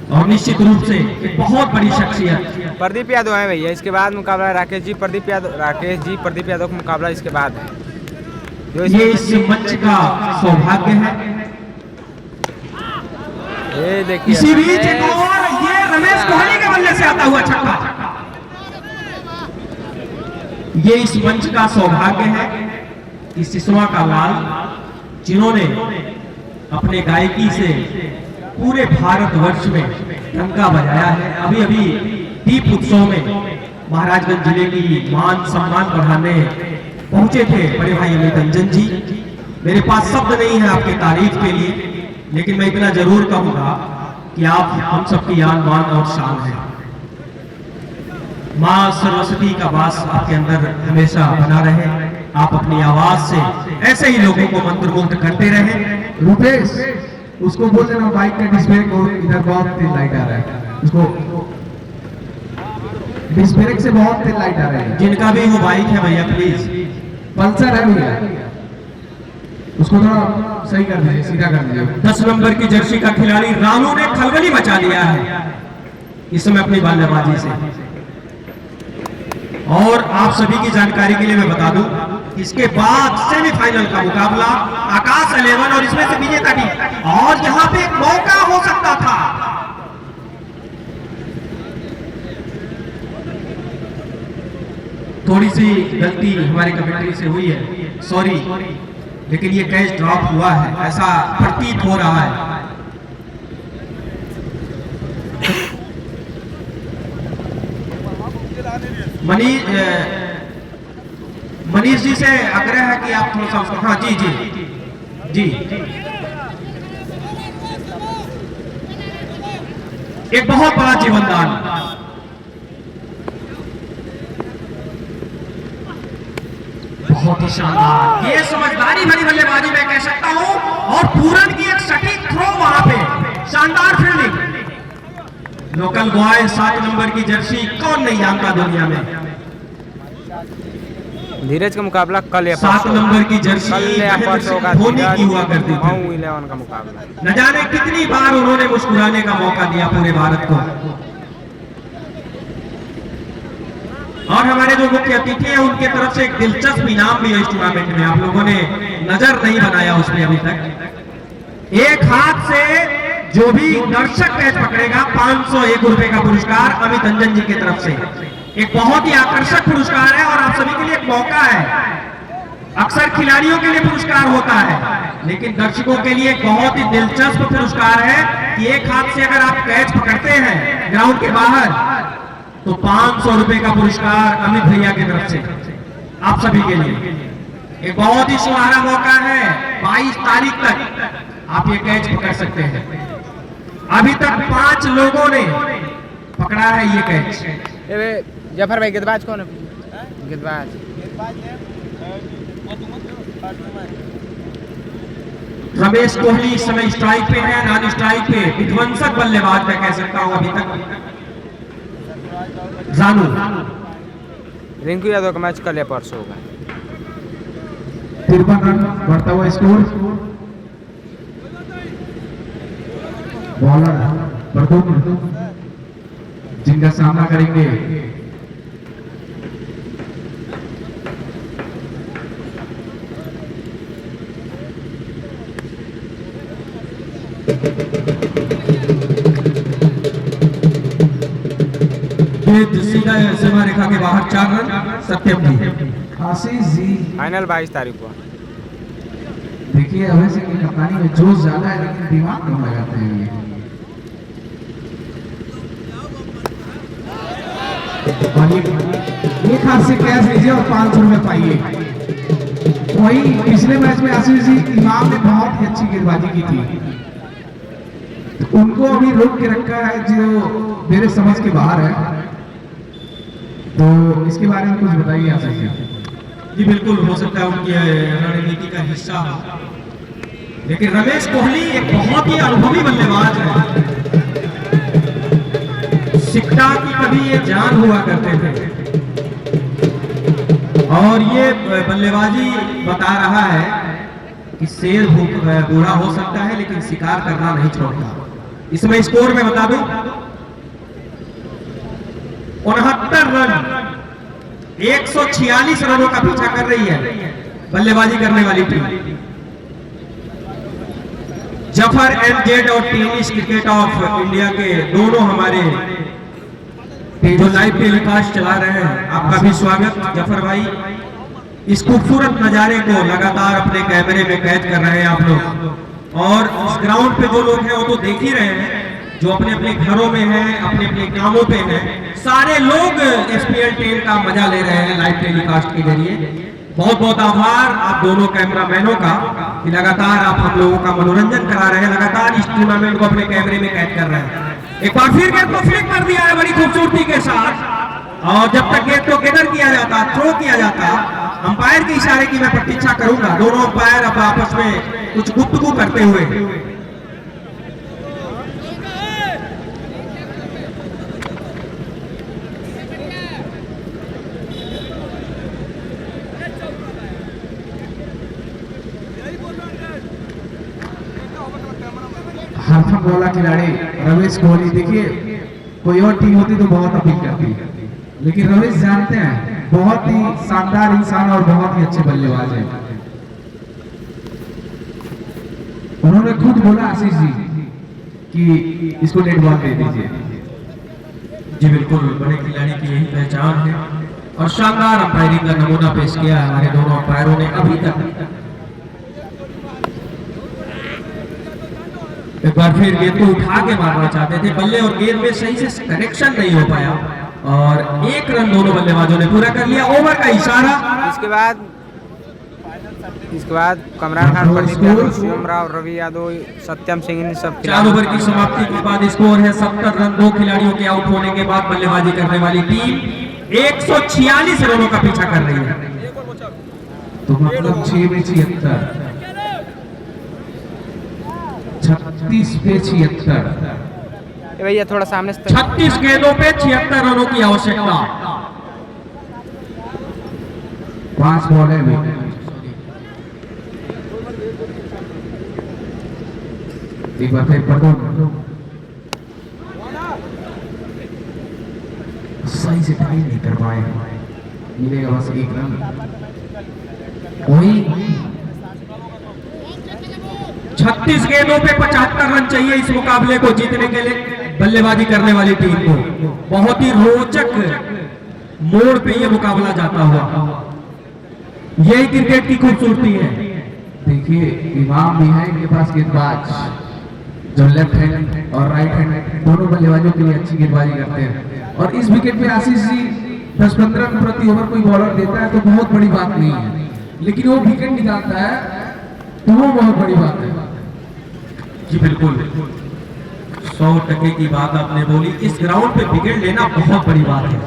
और निश्चित रूप से एक बहुत बड़ी शख्सियत। प्रदीप यादव है भैया, इसके बाद मुकाबला राकेश जी प्रदीप यादव का मुकाबला इसके बाद है। जो ये इस मंच का सौभाग्य है। ये देखिए इसी बीच एक और ये रमेश कोहली के बल्ले से आता हुआ छक्का। ये इस मंच का सौभाग्य है कि सिसवा का लाल, जिन्होंने अपने गायकी से पूरे भारतवर्ष में डंका बजाया है। अभी अभी दीप उत्सव में महाराजगंज जिले की मान सम्मान बढ़ाने पहुंचे थे बड़े भाई अमित रंजन जी। मेरे पास शब्द नहीं है आपकी तारीफ के लिए, लेकिन मैं इतना जरूर कहूंगा कि आप हम सबकी आन बान और शान है। मां सरस्वती का वास आपके अंदर हमेशा बना रहे। आप अपनी आवाज से ऐसे ही लोगों को मंत्रमुग्ध करते रहे। रुपेश, उसको बोल देना बाइक का डिस्प्ले को, इधर बहुत तेज लाइट आ रहा है, उसको डिस्प्ले से बहुत तेज लाइट आ रहा है। जिनका भी वो बाइक है भैया प्लीज, पल्सर है भैया, उसको थोड़ा सही कर दीजिए, सीधा कर दीजिए। 10 नंबर की जर्सी का खिलाड़ी रानू ने खलबली मचा दिया है इस समय अपनी बल्लेबाजी से। और आप सभी की जानकारी के लिए मैं बता दूं, इसके बाद सेमीफाइनल का मुकाबला आकाश 11 और इसमें से विजेता टीम, और यहां पे एक मौका हो सकता था। थोड़ी सी गलती हमारी कमेंट्री से हुई है, सॉरी, लेकिन ये कैच ड्रॉप हुआ है, ऐसा प्रतीत हो रहा है। मनीष जी से आग्रह है कि आप थोड़ा सा उसको, हाँ जी जी जी, एक बहुत बड़ा जीवनदान, बहुत ही शानदार, ये समझदारी भरी बल्लेबाजी मैं कह सकता हूं। और पूरन की एक सटीक थ्रो वहां पे, शानदार फील्डिंग। लोकल बॉय 7 नंबर की जर्सी कौन नहीं जानता दुनिया में। धीरज का मुकाबला कल या 7 नंबर की जर्सी धोनी की हुआ करती थी। 11 का मुकाबला, न जाने कितनी बार उन्होंने मुस्कुराने का मौका दिया पूरे भारत को। और हमारे जो मुख्य अतिथि हैं उनके तरफ से एक दिलचस्प इनाम भी है इस टूर्नामेंट में, आप लोगों ने नजर नहीं बनाया उसमें अभी तक। एक हाथ से जो भी दर्शक कैच पकड़ेगा 501 रुपए का पुरस्कार अमित रंजन जी की तरफ से। एक बहुत ही आकर्षक पुरस्कार है और आप सभी के लिए एक मौका है। अक्सर खिलाड़ियों के लिए पुरस्कार होता है, लेकिन दर्शकों के लिए एक बहुत ही दिलचस्प पुरस्कार है कि एक हाथ से अगर आप कैच पकड़ते हैं ग्राउंड के बाहर तो 500 रुपए का पुरस्कार अमित भैया की तरफ से आप सभी के लिए। एक बहुत ही सुनहरा मौका है, 22 तारीख तक आप ये कैच पकड़ सकते हैं। अभी तक 5 लोगों ने पकड़ा है ये कैच। जफर भाई गेंदबाज कौन है? गेंदबाज रमेश कोहली इस समय स्ट्राइक पे है, नॉन स्ट्राइक पे विध्वंसक बल्लेबाज मैं कह सकता हूं अभी तक जानू। रिंकू यादव का मैच कल या परसों होगा। 53 रन बढ़ता हुआ स्कोर। बॉलर बरदुम जिनका सामना करेंगे सीधा सीमा रेखा के बाहर 4 रन सत्यम जी। आशीष जी फाइनल 22 तारीख को। देखिए अवैसे की कप्तानी में जोश ज्यादा है लेकिन दिमाग कम लगाते हैं ये। और एक हाथ से कैच लीजिए और 500 रुपए पाइए। वही पिछले मैच में आशीष जी इमाम ने बहुत ही अच्छी गेंदबाजी की थी, तो उनको अभी रोक के रखा है जो मेरे समझ के बाहर है। तो इसके बारे में कुछ बताइए आशीष जी। जी बिल्कुल, हो सकता है उनकी रणनीति का हिस्सा हो, लेकिन रमेश कोहली एक बहुत ही अनुभवी बल्लेबाज है। सिक्का की कभी ये जान हुआ करते थे और ये बल्लेबाजी बता रहा है कि शेर बूढ़ा हो सकता है लेकिन शिकार करना नहीं छोड़ता। इसमें स्कोर में बता दूं 69 रन 146 रनों का पीछा कर रही है बल्लेबाजी करने वाली टीम। जफर एमजेड और टेनिस क्रिकेट ऑफ इंडिया के दोनों हमारे जो लाइव टेलीकास्ट चला रहे हैं, आपका भी स्वागत जफर भाई। इस खूबसूरत नजारे को लगातार अपने कैमरे में कैद कर रहे हैं आप लोग। और इस ग्राउंड पे जो लोग हैं वो तो देख ही रहे हैं, जो अपने अपने घरों में हैं, अपने अपने कामों पे हैं, सारे लोग SPL 10 का मजा ले रहे हैं लाइव टेलीकास्ट के जरिए। बहुत बहुत आभार आप दोनों कैमरामैनों का कि लगातार आप हम लोगों का मनोरंजन करा रहे हैं, लगातार इस टूर्नामेंट को अपने कैमरे में कैद कर रहे हैं। एक बार फिर गेंद को फ्लिक कर दिया है बड़ी खूबसूरती के साथ, और जब तक गेंद को गेदर किया जाता, थ्रो किया जाता, अंपायर के इशारे की मैं प्रतीक्षा करूंगा। दोनों अंपायर अब आपस में कुछ गुफ्तगू करते हुए। हार्फन वाला खिलाड़ी रमेश कोहली, देखिए कोई और टीम होती तो बहुत अपील करती, लेकिन रमेश जानते हैं बहुत ही शानदार इंसान और बहुत ही अच्छे बल्लेबाज हैं। उन्होंने खुद बोला आशीष जी कि इसको नेट बॉल दे दीजिए। जी बिल्कुल, बड़े खिलाड़ी की यही पहचान है और शानदार अंपायरिंग का नमूना पेश किया है हमारे दोनों अंपायरों ने अभी तक। एक बार फिर गेंद को उठा के मारना चाहते थे, बल्ले और गेंद में सही से कनेक्शन नहीं हो पाया और 1 रन दोनों बल्लेबाजों ने पूरा कर लिया। ओवर का इशारा। इसके बाद कमरान खान, प्रदीप यादव, शिवम राव, रवि यादव, सत्यम सिंह, इन सब 4 ओवर की समाप्ति के बाद स्कोर है 70 रन। 2 खिलाड़ियों के आउट होने के बाद बल्लेबाजी करने वाली टीम 146 रनों का पीछा कर रही है। तो मतलब 6 में 76, 36 पे 76। भैया थोड़ा सामने से 36 गेंदों पे 76 रनों की आवश्यकता। 5 बॉल है। एक बार फिर पटो सही से टाइम नहीं कर पाए, मिलेगा बस 1 रन। वही 36 गेंदों पे 75 रन चाहिए इस मुकाबले को जीतने के लिए बल्लेबाजी करने वाली टीम को। बहुत ही रोचक मोड़ पे ये मुकाबला जाता हुआ, यही क्रिकेट की खूबसूरती है। देखिए इमाम भी है इनके पास गेंदबाज, जो लेफ्ट हैंड और राइट हैंड दोनों बल्लेबाजों के लिए अच्छी गेंदबाजी करते हैं। और इस विकेट पे आशीष जी 10-15 रन प्रति ओवर कोई बॉलर देता है तो बहुत बड़ी बात नहीं है, लेकिन वो विकेट निकालता है तो वो बहुत बड़ी बात है। जी बिल्कुल, 100% की बात आपने बोली। इस ग्राउंड पे विकेट लेना बहुत बड़ी बात है।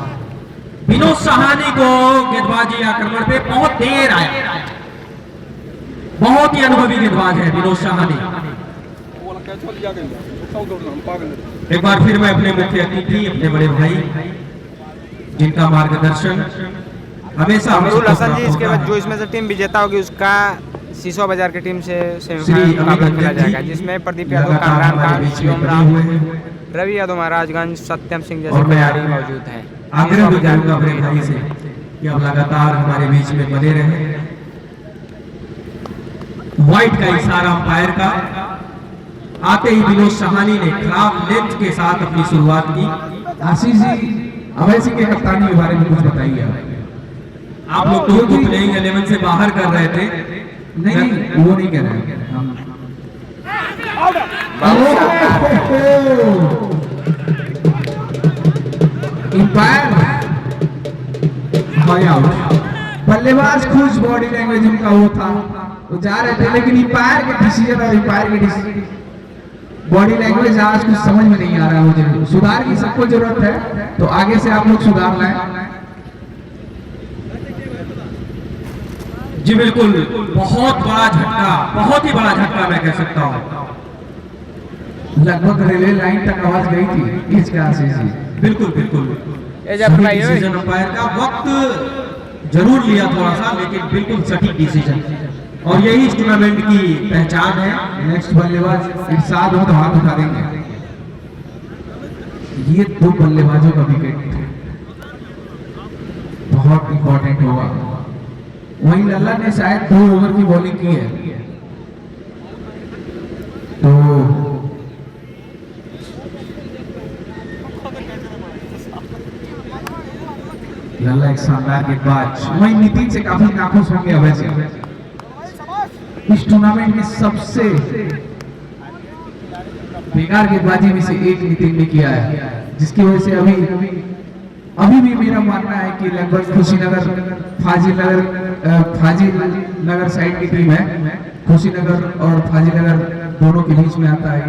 विनोद सहानी को गेंदबाजी आक्रमण पे बहुत देर आया, बहुत ही अनुभवी गेंदबाज है विनोद सहानी। एक बार फिर मैं अपने मुख्य अतिथि, अपने बड़े भाई जिनका मार्गदर्शन हमेशा अमरुल हसन जी, इसके बाद जो इसमें से टीम विजेता होगी उसका शीशो बाजार की टीम से सेमीफाइनल मुकाबला खेला जाएगा, जिसमें प्रदीप यादव, कमरान खान, शिवम राव, रवि यादव महाराजगंज, सत्यम सिंह जैसे खिलाड़ी मौजूद हैं। आग्रह भी करूंगा अपने भाई से कि अब लगातार हमारे बीच में बने रहे। व्हाइट का इशारा अंपायर का, आते ही विनोद सहानी ने खराब लेंथ के साथ अपनी शुरुआत की। आशीष जी अभय सिंह के कप्तानी के बारे में कुछ बताइए। आप लोग तो प्लेइंग 11 से बाहर कर रहे थे। नहीं वो नहीं कह रहे हैं हम। अंपायर बल्लेबाज खुश, बॉडी लैंग्वेज उनका वो था, वो जा रहे थे, लेकिन अंपायर के डिसीजन और अंपायर के डिसीजन बॉडी लैंग्वेज आज कुछ समझ में नहीं आ रहा है। मुझे सुधार की सबको जरूरत है, तो आगे से आप लोग सुधार लाएं। जी बिल्कुल, बहुत बड़ा झटका, बहुत ही बड़ा झटका मैं कह सकता हूँ। लगभग रेलवे लाइन तक आवाज गई थी इसका आशीष जी। बिल्कुल बिल्कुल, डिसीजन अंपायर का वक्त जरूर लिया थोड़ा सा, लेकिन बिल्कुल सटीक डिसीजन, और यही इस टूर्नामेंट की पहचान है। नेक्स्ट बल्लेबाज इरशाद हो तो हाथ उठा देंगे। ये 2 बल्लेबाजों का विकेट बहुत इंपॉर्टेंट होगा। वहीं लल्ला ने शायद 2 ओवर की बॉलिंग की है, तो लल्ला एक शानदार गेंदबाज। वहीं नितिन से काफी नाखुश होंगे वैसे। इस टूर्नामेंट में सबसे बेकार गेंदबाजी में से एक नितिन ने किया है, जिसकी वजह से अभी भी मेरा मानना है कि लगभग खुशीनगर फाजिल नगर साइड की टीम है, खुशीनगर और फाजिल नगर दोनों के बीच में आता है।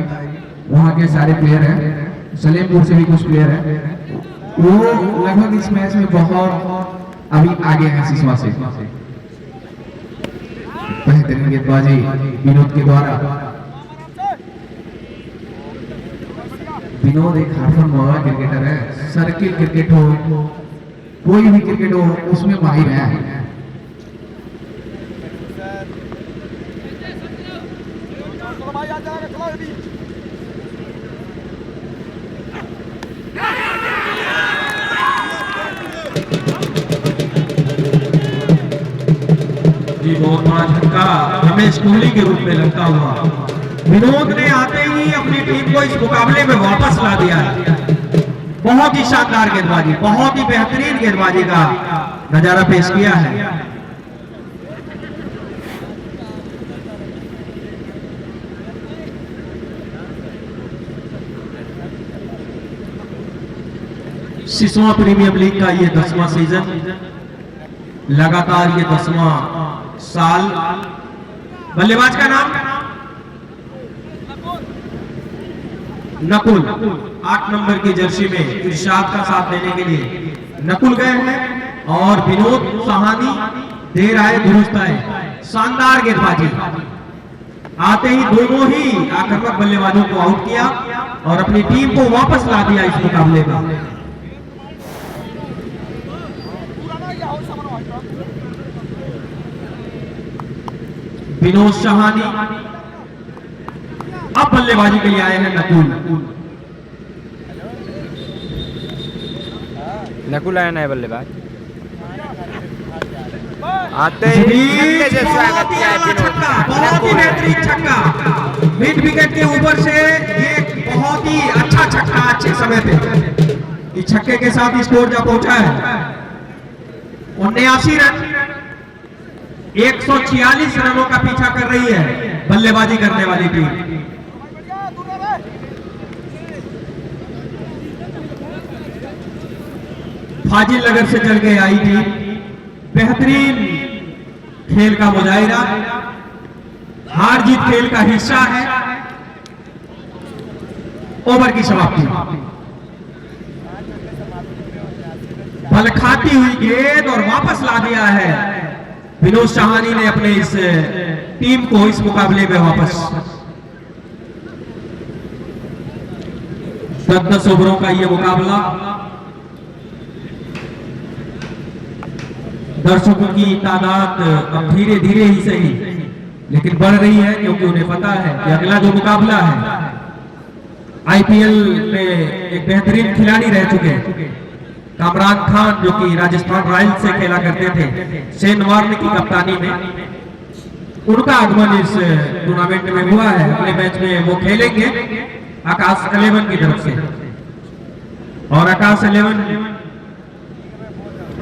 वहाँ के सारे प्लेयर हैं, सलेमपुर से भी कुछ प्लेयर हैं, वो लगभग इस मैच में बहुत अभी आगे हैं सिसवा से। बेहतरीन गेंदबाजी विनोद के द्वारा। विनोद एक हार्फन मौका क्रिकेटर है, सर्किल क्रिकेट हो, कोई भी क्रिकेट हो, उसमें माहिर है। जी बहुत बड़ा झटका रमेश कोहली के रूप में लगता हुआ विनोद ने आते ही अपनी टीम को इस मुकाबले में वापस ला दिया है। बहुत ही शानदार गेंदबाजी, बहुत ही बेहतरीन गेंदबाजी का नजारा पेश किया है। सिसवा प्रीमियर लीग का ये 10वां सीजन, लगातार ये 10वां साल। बल्लेबाज का नाम नकुल, 8 नंबर की जर्सी में इरशाद का साथ देने के लिए नकुल गए हैं और विनोद सहानी देर आए दुरुस्त आए। शानदार गेंदबाजी, आते ही दोनों ही आक्रामक बल्लेबाजों को आउट किया और अपनी टीम को वापस ला दिया इस मुकाबले में। विनोद सहानी अब बल्लेबाजी के लिए आए हैं नकुल आया नए बल्लेबाज आते ही छक्के से स्वागत किया है बहुत ही बेहतरीन छक्का मिड विकेट के ऊपर से। ये बहुत ही अच्छा छक्का, अच्छे समय पे इस छक्के के साथ स्कोर जब पहुंचा है 79 रन, 146 रनों का पीछा कर रही है बल्लेबाजी करने वाली टीम। फाजिल नगर से चल के आई टीम, बेहतरीन खेल का मुजाहिरा, हार जीत खेल का हिस्सा है। ओवर की समाप्ति, बल खाती हुई गेंद और वापस ला दिया है विनोद सहानी ने अपने इस टीम को इस मुकाबले में वापस। 10 ओवरों का यह मुकाबला, दर्शकों की तादाद अब धीरे धीरे ही सही लेकिन बढ़ रही है, क्योंकि उन्हें पता है कि अगला जो मुकाबला है आईपीएल में एक बेहतरीन खिलाड़ी रह चुके हैं कामरान खान, जो कि राजस्थान रॉयल्स से खेला करते थे शेन वार्न की कप्तानी में। उनका आगमन इस टूर्नामेंट में हुआ है। अगले मैच में वो खेलेंगे आकाश 11 की तरफ से, और आकाश 11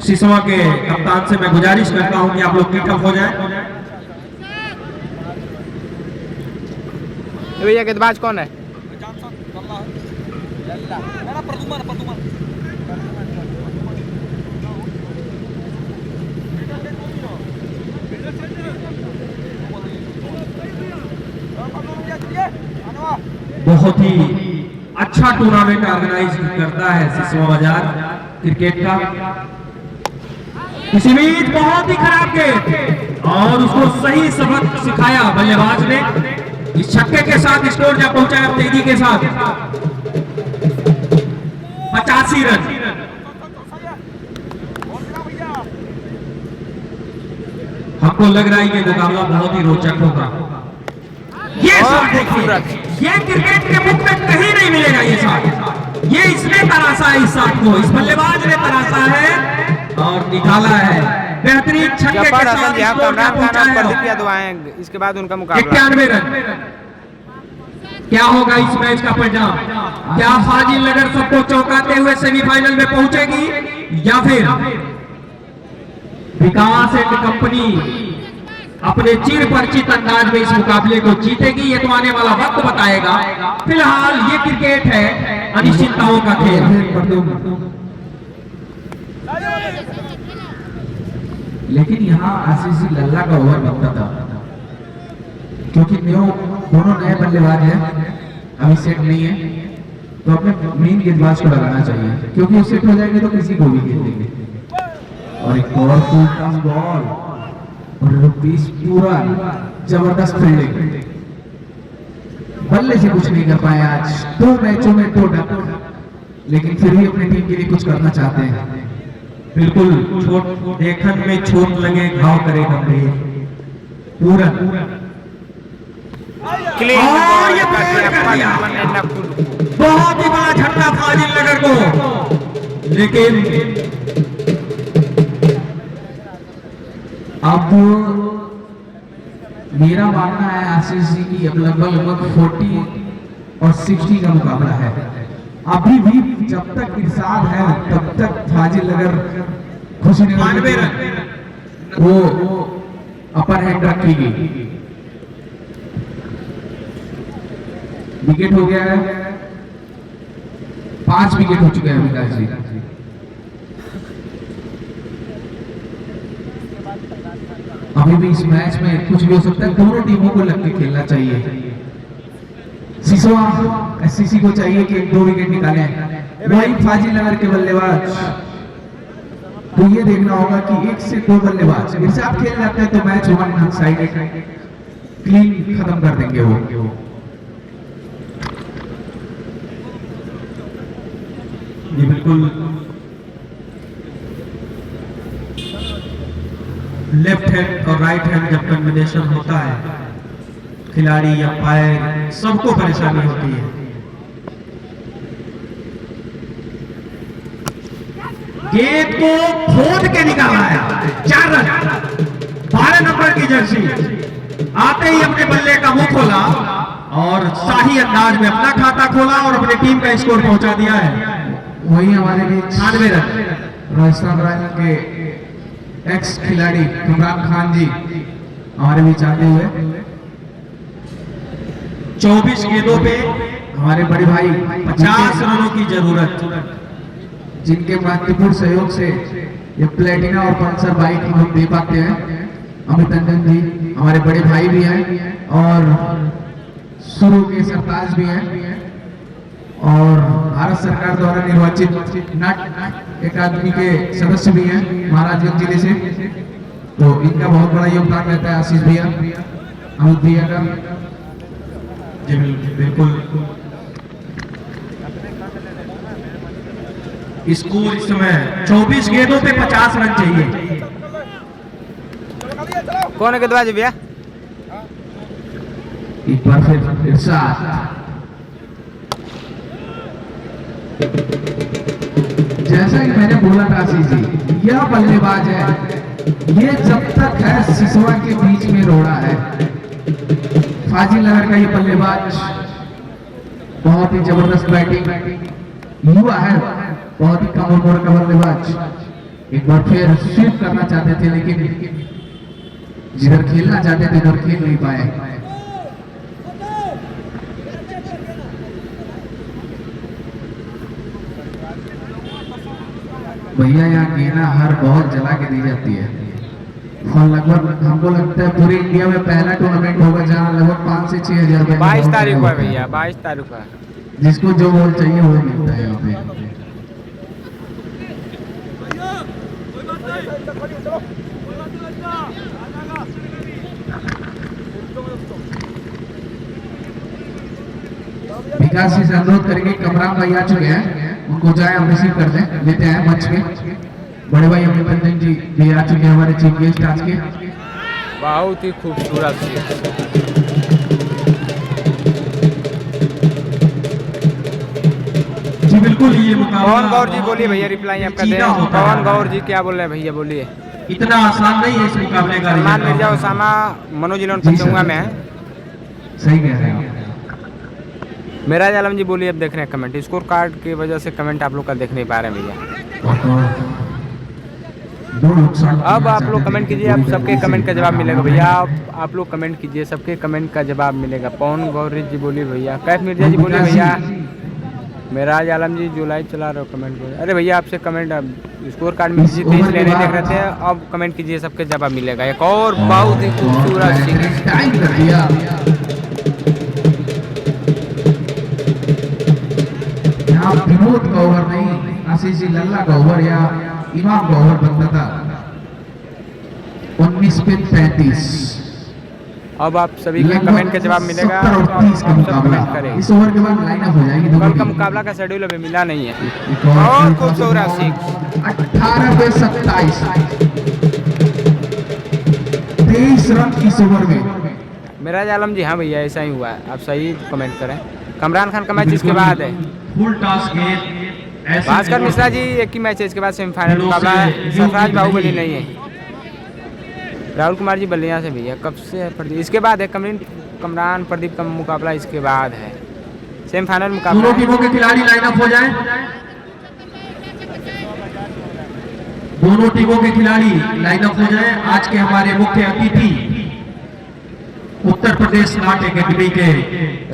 सिसवा के कप्तान से मैं गुजारिश करता हूं कि आप लोग किकअप हो जाए। भैया गेंदबाज कौन है? बहुत ही अच्छा टूर्नामेंट ऑर्गेनाइज करता है सिसवा बाजार क्रिकेट का। इसी बीच बहुत ही खराब गेंद और उसको सही सबक सिखाया बल्लेबाज ने। इस छक्के के साथ स्कोर जब पहुंचा है तेजी के साथ 85 रन। हमको लग रहा है कि मुकाबला बहुत ही रोचक होगा। ये ये बहुत शॉट देखिए, खूबसूरत। ये क्रिकेट के बुक में कहीं नहीं मिलेगा ये शॉट। ये इसने तराशा है इस शॉट को, इस बल्लेबाज ने तराशा है और निकाला है बेहतरीन छक्के के जफर साथ हसन जी, स्कोर कमरान खान और पहुंचाया। प्रदीप यादव आए, इसके बाद उनका मुकाबला। 91 रन। क्या होगा इस मैच का परिणाम? क्या फाजिल नगर सबको चौंकाते हुए सेमीफाइनल में पहुंचेगी या फिर विकास एंड कंपनी अपने चिर परिचित अंदाज में इस मुकाबले को जीतेगी? ये तो आने वाला वक्त बताएगा। फिलहाल ये क्रिकेट है अनिश्चितताओं का खेल। लेकिन यहाँ आशीष लल्ला का ओवर बनता था, क्योंकि दोनों नए बल्लेबाज हैं, अभी सेट नहीं है, तो अपने मेन गेंदबाज को लगाना चाहिए, क्योंकि वो सेट हो जाएंगे तो किसी को भी खेल देंगे। और एक और फुल टर्म बॉल और रुपीस पूरा जबरदस्त फील्डिंग। बल्ले से कुछ नहीं कर पाए आज, 2 मैचों में 2 डक, लेकिन फिर भी अपनी टीम के लिए कुछ करना चाहते हैं। बिल्कुल, चोट देखन में चोट लगे घाव करे गंभीर। पूरा क्लीन और ये बॉल बॉल कर दिया। नकुल। बहुत ही बड़ा झटका फाजिल नगर को, लेकिन अब मेरा मानना है आशीष जी की अब लगभग 40 और 60 का मुकाबला है। अभी भी जब तक इरशाद है तब तक फाजिल नगर खुशी 92 रन। वो अपर हैंड रखेगी। विकेट हो गया है, 5 विकेट हो चुके हैं विकास जी। अभी भी इस मैच में कुछ भी हो सकता है, दोनों टीमों को लग के खेलना चाहिए। सिसोआ एससीसी को चाहिए कि 2 विकेट निकालें, वही फाजिल नगर के बल्लेबाज तो ये देखना होगा कि 1 से 2 बल्लेबाज इरशाद खेल जाते हैं तो मैच 1 साइडेड क्लीन खत्म कर देंगे वो। ये बिल्कुल लेफ्ट हैंड और राइट हैंड जब कॉम्बिनेशन होता है, खिलाड़ी या अंपायर सबको परेशानी होती है। गेंद को खोद के निकाला है, 4 रन। 12 नंबर की जर्सी आते ही अपने बल्ले का मुंह खोला और शाही अंदाज में अपना खाता खोला और अपनी टीम का स्कोर पहुंचा दिया है। वही हमारे बीच 96 रन। राजस्थान रॉयल्स के एक्स खिलाड़ी कमरान खान जी हमारे बीच आते हुए 24 गेंदों पे हमारे बड़े भाई 50 रनों की जरूरत। जिनके महत्वपूर्ण सहयोग से ये प्लेटिना और पल्सर बाइक हम लोग दे पाते हैं। अमित टंडन जी हमारे बड़े भाई भी हैं और शुरू के सरताज भी हैं और भारत सरकार द्वारा निर्वाचित नाट अकादमी के सदस्य भी हैं महाराजगंज जिले से, तो इनका बहुत बड़ा योगदान रहता है। आशीष भैया, अमित भैया का जी बिल्कुल। स्कोर इस समय 24 गेंदों पे 50 रन चाहिए। कौन है गेंदबाज भैया? एक बार फिर इरशाद, जैसा कि मैंने बोला था आशीष जी, यह बल्लेबाज है, ये जब तक है सिसोआ के बीच में रोड़ा है। फाजिल नगर का ये बल्लेबाज बहुत ही जबरदस्त बैटिंग, युवा है, बहुत ही कम उम्र का बल्लेबाज। एक बार फिर स्वीप करना चाहते थे लेकिन जिधर खेलना चाहते थे उधर खेल नहीं पाए। भैया यहाँ गेना हर बॉल जला के दी जाती है और लगभग हमको लगता है पूरे इंडिया में पहला टूर्नामेंट होगा जहाँ लगभग 5 से 6 हजार 22 तारीख को है भैया, 22 तारीख को है। जिसको जो बॉल चाहिए वो मिलता है यहाँ पे। विकास जी से अनुरोध करेंगे, कमरान भाई आ चुके हैं, उनको जाए हम रिसीव कर दें, लेते हैं मंच में। बड़े भाई अमित रंजन जी भी आ चुके हैं हमारे चीफ गेस्ट आज के। बहुत ही खूबसूरत ये मुकाबला पवन गौर जी बोलिए भैया, रिप्लाई आपका दे। पेचीदा होता पवन है। गौर जी क्या बोल रहे हैं भैया, बोलिए। इतना आसान नहीं है इस मुकाबले का सलमान रिजल्ट। मिर्जा, उसामा, मनोज इन्होंने जी सर। पंचंगा में है। सही कह रहे हैं। मेराज आलम जी बोलिए, अब देख रहे हैं कमेंट, स्कोर कार्ड की वजह से कमेंट आप लोग का देख नहीं पा रहे हैं भैया। अब आप लोग कमेंट कीजिए, आप सबके कमेंट का जवाब मिलेगा भैया। आप लोग कमेंट कीजिए, सबके कमेंट का जवाब मिलेगा। पवन गौरी जी बोलिए भैया, कैफ मिर्जा जी बोलिए भैया। मेराज आलम जी जो लाइव चला रहे हो कमेंट बोलिए। अरे भैया आपसे कमेंट, अब स्कोर कार्ड में जीते इसलिए नहीं देख रहे थे, अब कमेंट कीजिए, सबके जवाब मिलेगा। एक और बहुत ही खूबसूरत सीख। टाइम कर दिया। यहाँ विनोद का ओवर नहीं, आशीष लल्ला का ओवर या इमाम का ओवर बनता था। 19 पे 35। अब आप सभी के कमेंट का जवाब मिलेगा, 70 और 30 का आप सब मुकाबला। कमेंट करें। इस ओवर के बाद लाइन अप हो जाएगी दोनों कल का की। मुकाबला का शेड्यूल अभी मिला नहीं है। बहुत खूबसूरत सीख। 18 पे 27। 23 रन इस ओवर में। मेराज आलम जी, हाँ भैया ऐसा ही हुआ है, आप सही कमेंट करें। कमरान खान का मैच इसके बाद है। फुल टॉस गेंद ऐसे भास्कर मिश्रा जी एक ही मैच है, इसके बाद सेमीफाइनल मुकाबला है। सरफराज बाहुबली नहीं है। राहुल कुमार जी बल्लिया से भैया, कब से है प्रदीप? इसके बाद है कमरान प्रदीप का मुकाबला, इसके बाद है सेमीफाइनल मुकाबला दोनों है। टीमों के खिलाड़ी लाइनअप हो जाएं। दोनों टीमों के खिलाड़ी लाइनअप हो जाएं। आज के हमारे मुख्य अतिथि उत्तर प्रदेश नाट्य अकेडमी के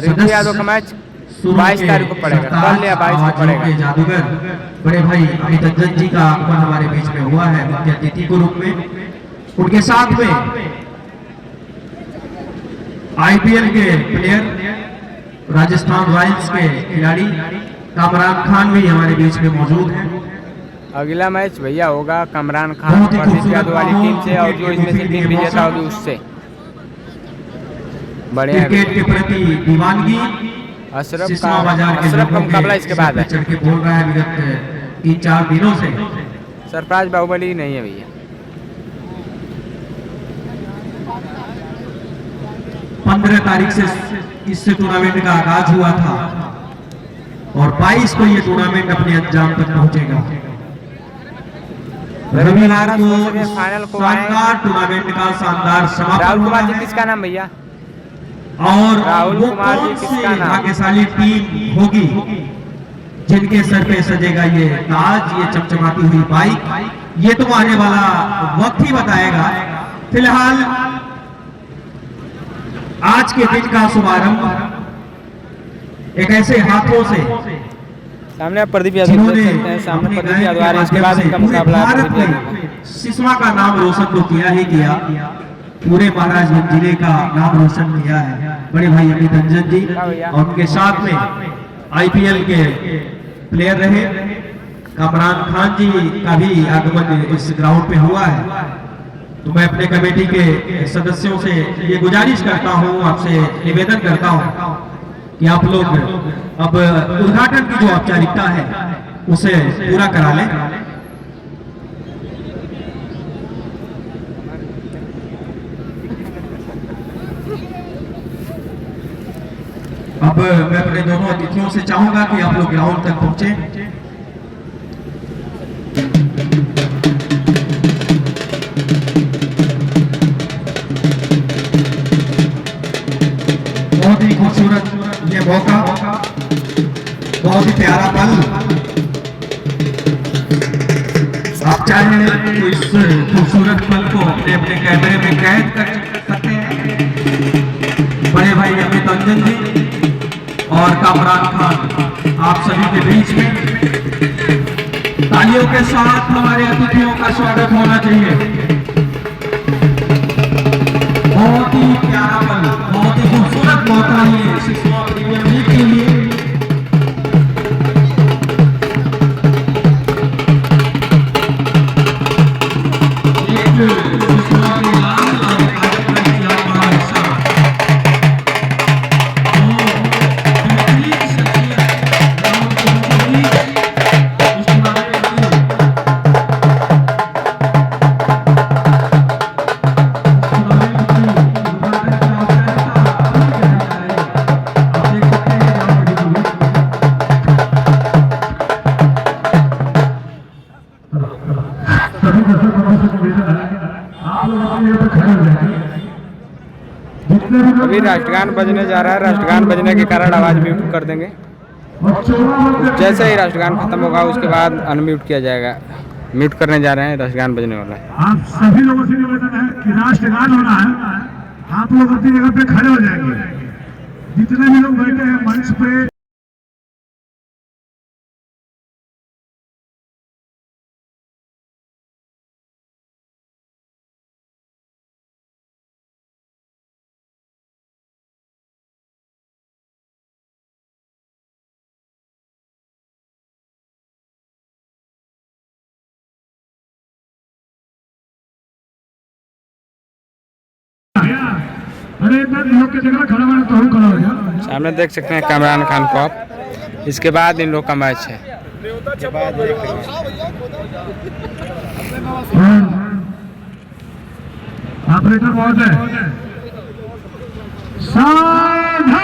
रिंकू यादव का मैच 22 तारीख को पड़ेगा, कल या 22 को पड़ेगा। जादूगर बड़े भाई अमित रंजन जी का आगमन हमारे बीच में हुआ है मुख्य अतिथि के रूप में। उनके साथ में आईपीएल के प्लेयर, राजस्थान रॉयल्स के खिलाड़ी कामरान खान भी हमारे बीच में मौजूद हैं। अगला मैच भैया होगा कमरान खान बहुत ही प्रदीप खूबसूरत यादव वाली टीम से, और जो इसमें से क्रिकेट टीम के विजेता मौसम। होगी उससे। बढ़िया क्रिकेट के प्रति दीवानगी अशरफ सिसवा बाजार के का लोगों के मुकाबला इसके बाद सिर पे है। चढ़ के बोल रहा है विगत 3-4 दिनों से। सरफराज बाहुबली नहीं है भैया। 15 तारीख से इस टूर्नामेंट का आगाज हुआ था और 22 को ये टूर्नामेंट अपने अंजाम तक पहुंचेगा। रविवार को फाइनल को आए। शानदार टूर्नामेंट का शानदार समापन राहुल होना कुमार जी है। किसका नाम भैया? और राहुल वो कुमार जी कौन किसका सी नाम? भाग्यशाली टीम होगी जिनके सर पे सजेगा ये ताज, ये चमचमाती हुई बाइक, ये तो आने वाला वक्त ही बताएगा। फिलहाल आज के दिन का शुभारंभ एक ऐसे हाथों से सामने आप प्रदीप यादव देख सकते हैं, सामने अपने प्रदीप गायन यादव के आ रहे हैं, इसके माध्यम बाद से इनका पूरे मुकाबला है भारत प्रदीप यादव में सिसवा का नाम रोशन तो किया ही किया, पूरे महाराजगंज जिले का नाम रोशन किया है बड़े भाई अमित रंजन जी। और उनके साथ में आईपीएल के प्लेयर रहे कामरान खान जी का भी आगमन इस ग्राउंड पे हुआ है। तो मैं अपने कमेटी के सदस्यों से ये गुजारिश करता हूँ, आपसे निवेदन करता हूँ कि आप लोग अब उद्घाटन की जो औपचारिकता है उसे पूरा करा लें। अब मैं अपने दोनों अतिथियों से चाहूंगा कि आप लोग ग्राउंड तक पहुंचे। बहुत ही खूबसूरत ये मौका, बहुत ही प्यारा पल। आप चाहे तो इस खूबसूरत पल को अपने अपने कैमरे में कैद कर सकते हैं। बड़े भाई अमित रंजन जी और कामरान खान आप सभी के बीच में तालियों के साथ हमारे अतिथियों का स्वागत होना चाहिए। बहुत ही प्यारा पल, बहुत ही खूबसूरत मौका है सिसवा प्रीमियर लीग के लिए। एक सिसवा के लाल और कार्यक्रम की यादगार हिस्सा। बेहतरीन शख्सियत राहुल कुमार जी इस टूर्नामेंट की अभी राष्ट्रगान बजने जा रहा है, राष्ट्रगान बजने के कारण आवाज़ म्यूट कर देंगे। जैसे ही राष्ट्रगान खत्म होगा उसके बाद अनम्यूट किया जाएगा। म्यूट करने जा रहे हैं, राष्ट्रगान बजने वाला है। आप सभी लोगों से निवेदन है कि राष्ट्रगान होना है, आप लोग अपनी जगह पे खड़े हो जाएंगे। जितने भी लोग बैठे हैं मंच पे, अरे लोग की जगह खड़ा होना तो हम खड़ा हो गया। सामने देख सकते हैं कामरान खान को आप। इसके बाद इन लोग का मैच है। ऑपरेटर बहुत है, सावधान।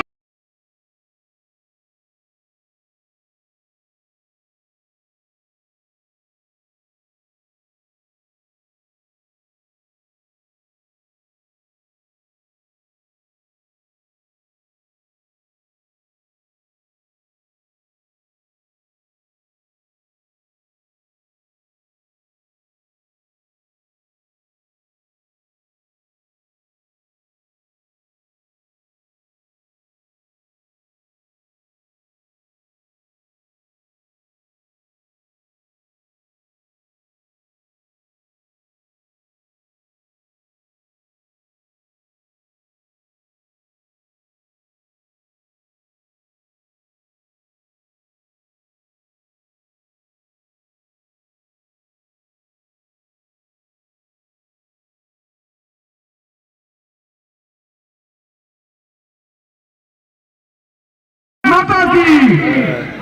माता की,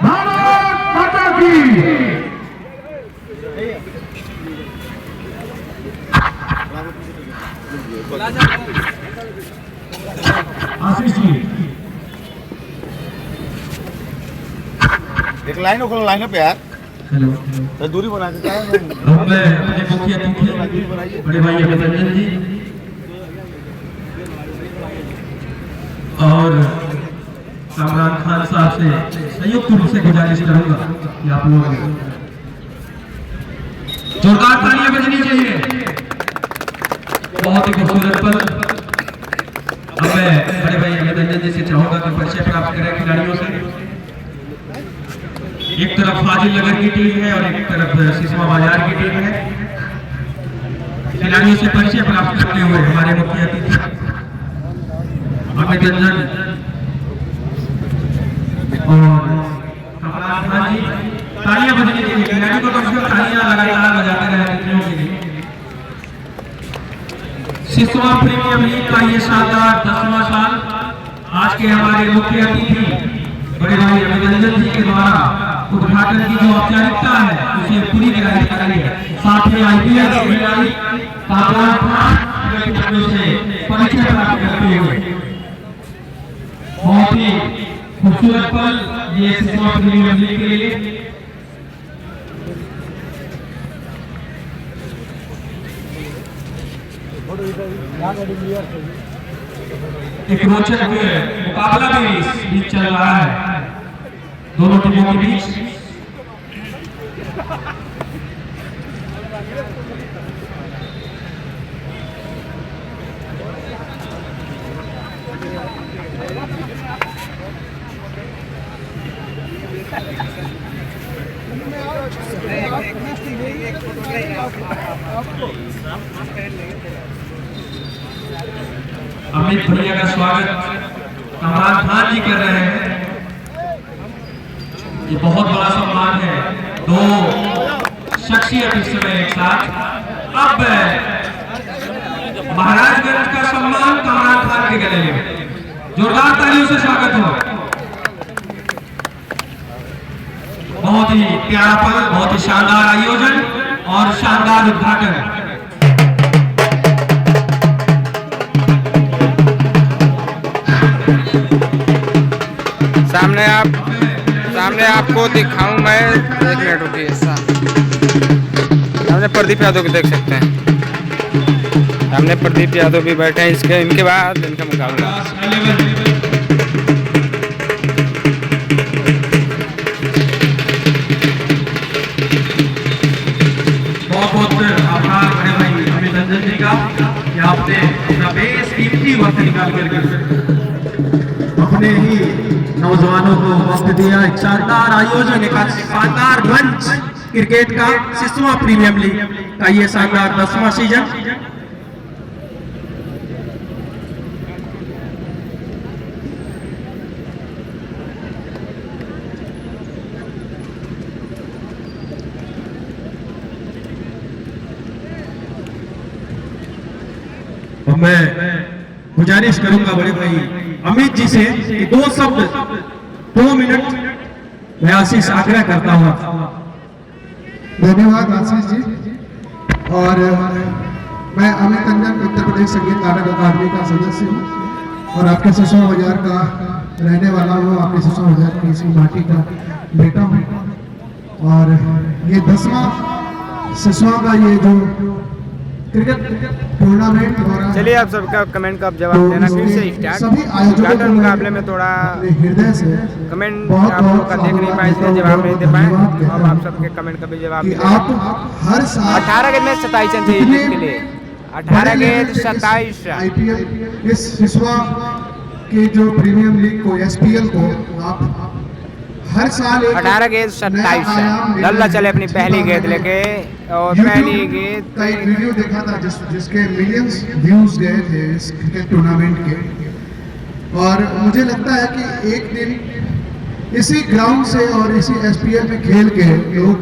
भारत माता की। आशीष जी, एक लाइन खोलो, लाइन पे यार। हेलो, तो दूरी बना के क्या है? अब मैं अपने मुखिया अतिथि बड़े भाई अभिनंदन जी और कामरान खान साहब से संयुक्त रूप से गुजारिश करूंगा कि आप लोग जोरदार तालियां बजनी चाहिए। बहुत ही खूबसूरत पल। अब मैं बड़े भाई अभिनंदन जी से चाहूंगा कि परिचय प्राप्त करें खिलाड़ियों से। एक तरफ फाजिल नगर की टीम है और एक तरफ सिसवा बाजार की टीम है। खिलाड़ियों से परिचय प्राप्त करते हुए हमारे मुख्य अतिथि अभिनंदन और कामरान खान जी, तालियां बजनी चाहिए। खिलाड़ी को कम से कम तालियां लगातार बजाते रहे अतिथियों के लिए। सिसवा प्रीमियर लीग का ये शानदार 10वां साल आज के हमारे मुख्य अतिथि बड़े भाई अभिनंदन जी के द्वारा उद्घाटन की जो औपचारिकता है उसे पूरी कराई जा रही है। साथ में आईपीएल खिलाड़ी कामरान खान से परिचय प्राप्त करते हुए बहुत ही खूबसूरत पल ये सिसवा प्रीमियर लीग के लिए। एक रोचक मुकाबला भी इस बीच चल रहा है दोनों टीमों के बीच। अमित भैया का स्वागत कामरान खान जी कर रहे हैं। ये बहुत बड़ा सम्मान है, दो शख्सियत इस समय एक साथ। अब महाराजगंज का सम्मान कामरान खान के गले में। जोरदार तालियों से स्वागत हो। बहुत ही प्यारा पल, बहुत ही शानदार आयोजन और शानदार उद्घाटन। सामने आपको दिखाऊं मैं, एक मिनट रुकिए। सामने प्रदीप यादव को देख सकते हैं। सामने प्रदीप यादव भी बैठे हैं। इनके बाद इनका मुकाबला अवेलेबल। बहुत बहुत आभार बड़े भाई अभिनंदन जी का कि आपने अपना बेशकीमती वक्त निकाल करके अपने ही नौजवानों को वक्त दिया। एक शानदार आयोजन, एक शानदार मंच, क्रिकेट का 6वां प्रीमियर लीग का ये शानदार 10वां सीजन। और मैं गुजारिश करूंगा बड़े भाई अमित जी से कि 2 शब्द 2 मिनट मैं आशीष आग्रह करता हूं। धन्यवाद आशीष जी। और मैं अमित टंडन उत्तर प्रदेश संगीत नाटक अकादमी का सदस्य हूँ और आपके सिसों बाजार का रहने वाला हूँ। आपके सिसों बाजार की इसी माटी का बेटा हूँ और ये 10वां सिसों का ये जो क्रिकेट टूर्नामेंट हो रहा है। चलिए आप सबका कमेंट का अब जवाब देना फिर से सभी आयोजकों स्टार्ट को मुकाबले में थोड़ा हृदय से कमेंट बहुत आप लोग का देख नहीं पाए इसलिए जवाब नहीं दे पाए। अब आप सबके कमेंट का भी जवाब कि दे आप हर साल 18 के मैच 27 रन चाहिए जीत के लिए। 18 के 27 रन। आईपीएल इस सिसवा के जो प्रीमियम लीग को एसपीएल को आप हर साल 18 गेंद 27 रन। लल्ला चले अपनी पहली गेंद लेके और पहली गेंद का एक वीडियो देखा था जिसके मिलियंस व्यूज गए थे इस क्रिकेट टूर्नामेंट के। और मुझे लगता है कि एक दिन इसी ग्राउंड से और इसी एसपीएल में खेल के लोग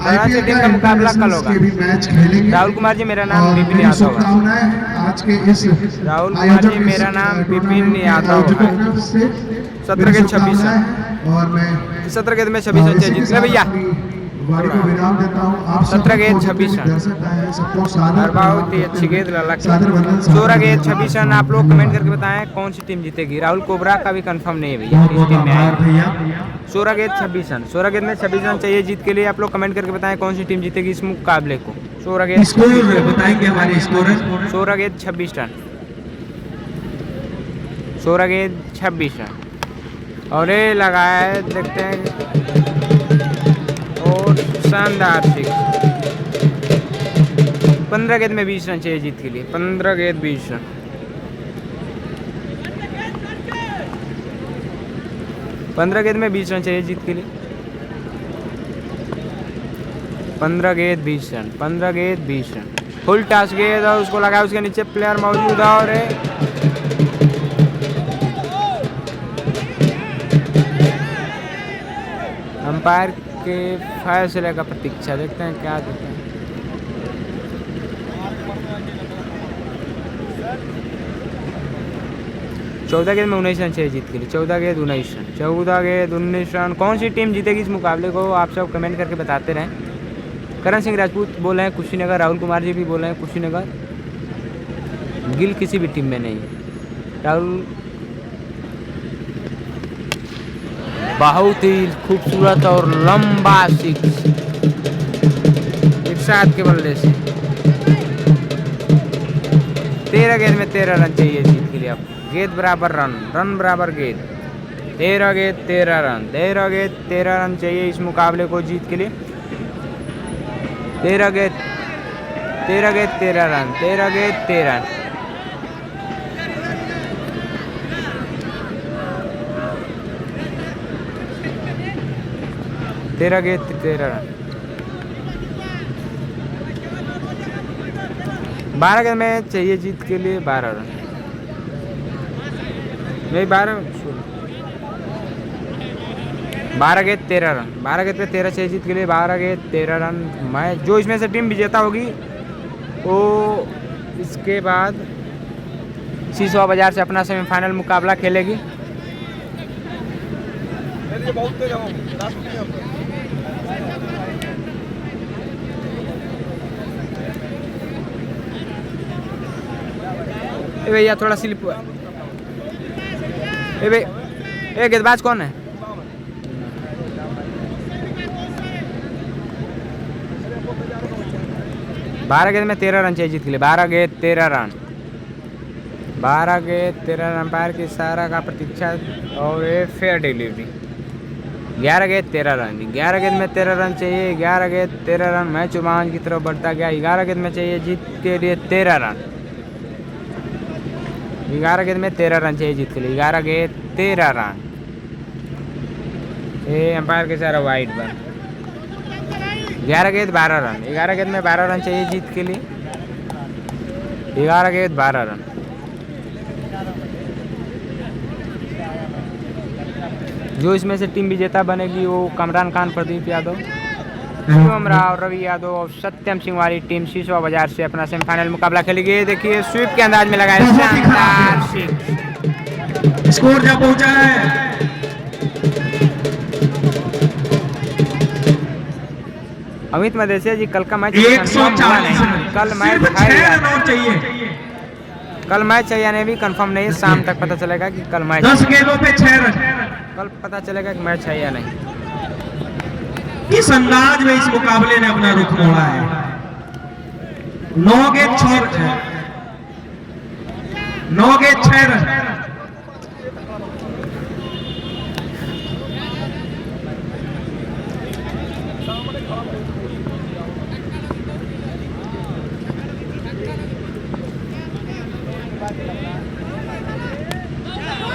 आईपीएल का मुकाबला कल होगा। के भी मैच खेलेंगे। राहुल कुमार जी मेरा नाम विपिन यादव है। शुभकामनाएं हैं आज के इस राहुल कुमार जी मेरा नाम विपिन यादव है। 17 के 26 रन और मैं 17 के में 26 रन चाहिए जीत ले भैया। वाड़ी को विराम देता हूं। आप 17 गेंद 26 रन। सबको सादर और बहुत ही अच्छी गेंद लगा। सादर वंदन। 16 गेंद 26 रन। आप लोग कमेंट करके बताएं कौन सी टीम जीतेगी। राहुल कोबरा का भी कंफर्म नहीं है भैया बहुत इस बहुत टीम में आभार आए। भैया। 16 गेंद 26 रन। 16 गेंद में 26 रन चाहिए जीत के लिए। आप लोग कमेंट करके बताएं कौन सी टीम जीतेगी इस मुकाबले को। 16 गेंद स्कोर बताएंगे हमारे स्कोरर। 16 गेंद 26 रन। 16 गेंद 26 रन और ये लगाया है देखते हैं और शानदार सिक्स। 15 गेंद में 20 रन चाहिए जीत के लिए। 15 गेंद 20 रन। 15 गेंद में 20 रन चाहिए जीत के लिए। 15 गेंद 20 रन। 15 गेंद 20 रन। फुल टॉस गेंद और उसको लगाया उसके नीचे प्लेयर मौजूद है और अंपायर के फैसले का प्रतीक्षा देखते हैं क्या देते हैं। चौदह गेंद में 19 रन चाहिए जीत के लिए। 14 गेंद 19 रन। 14 गेंद 19 रन। कौन सी टीम जीतेगी इस मुकाबले को आप सब कमेंट करके बताते रहें। करण सिंह राजपूत बोल रहे हैं कुशीनगर। राहुल कुमार जी भी बोल रहे हैं कुशीनगर। गिल किसी भी टीम में नहीं है। राहुल बहुत ही खूबसूरत और लंबा सिक्स एक साथ के बल्ले से। 13 गेंद में 13 रन चाहिए जीत के लिए। अब गेंद बराबर रन, रन बराबर गेंद। 13 गेंद 13 रन। 13 गेंद 13 रन चाहिए इस मुकाबले को जीत के लिए। 13 गेंद 13 गेंद 13 रन। 13 गेंद 13 रन। तेरह गेंद 13 रन। 12 गेंद में चाहिए जीत के लिए 12 रन। नहीं 12 गेंद 13 रन। 12 गेंद पे 13 चाहिए जीत के लिए। 12 गेंद 13 रन। मैं जो इसमें से टीम विजेता होगी वो इसके बाद सीसवा बाजार से अपना सेमीफाइनल मुकाबला खेलेगी। भैया थोड़ा स्लिप हुआ। ए गेंदबाज कौन है? बारह गेंद में 13 रन चाहिए जीत के लिए। 12 गेंद 13 रन। 12 गेंद 13 रन, अंपायर की इशारा का प्रतीक्षा और ये फेयर डिलीवरी। 11 गेंद 13 रन, 11 गेंद में 13 रन चाहिए, 11 गेंद 13 रन, मैच रोमांच की तरफ बढ़ता गया। 11 गेंद में चाहिए जीत के लिए 13 रन, 11 गेंद में 13 रन चाहिए जीत के लिए, 11 गेंद 13 रन। ये अंपायर के इशारा वाइड बन। 11 गेंद 12 रन, 11 गेंद में 12 रन चाहिए जीत के लिए, 11 गेंद 12 रन। जो इसमें से टीम विजेता बनेगी वो कमरान खान, प्रदीप यादव, शिवम राव, रवि यादव और सत्यम सिंह वाली टीम शीशवा बाजार से अपना सेमीफाइनल मुकाबला खेलेगी। देखिए स्वीप के अंदाज में लगाया शानदार सिक्स। स्कोर जब पहुंचा है अमित मदेसिया जी, कल का मैच 140 कल मैच सिर्फ 6 रन और चाहिए। कल मैच है या नहीं भी कंफर्म नहीं है, शाम तक पता चलेगा कि कल मैच 10 गेंदों पे 6 रन। कल पता चलेगा कि मैच है या नहीं। इस अंदाज में इस मुकाबले ने अपना रुख मोड़ा है। 9 गेंद 6 रन।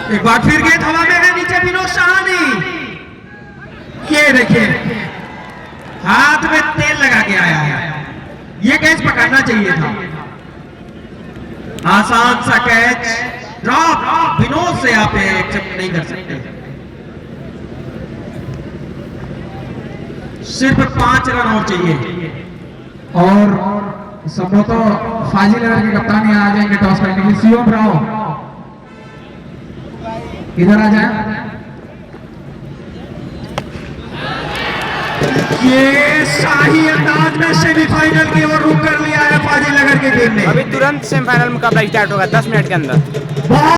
एक बार फिर गेंद हवा में है, नीचे विनोद सहानी। ये देखिए हाथ में तेल लगा के आया है, ये कैच पकड़ना चाहिए था। आसान सा कैच, ड्रॉप विनोद से आप एक्सेप्ट नहीं कर सकते। सिर्फ 5 रन और चाहिए। और संभवतः फाजिल नगर के कप्तान यहाँ आ जाएंगे टॉस करने के लिए। शिवम राव इधर आ जाए। ये शाही अंदाज में सेमीफाइनल की ओर रुख कर लिया है फाजिल नगर के टीम ने। अभी तुरंत सेमीफाइनल मुकाबला स्टार्ट होगा 10 मिनट के अंदर।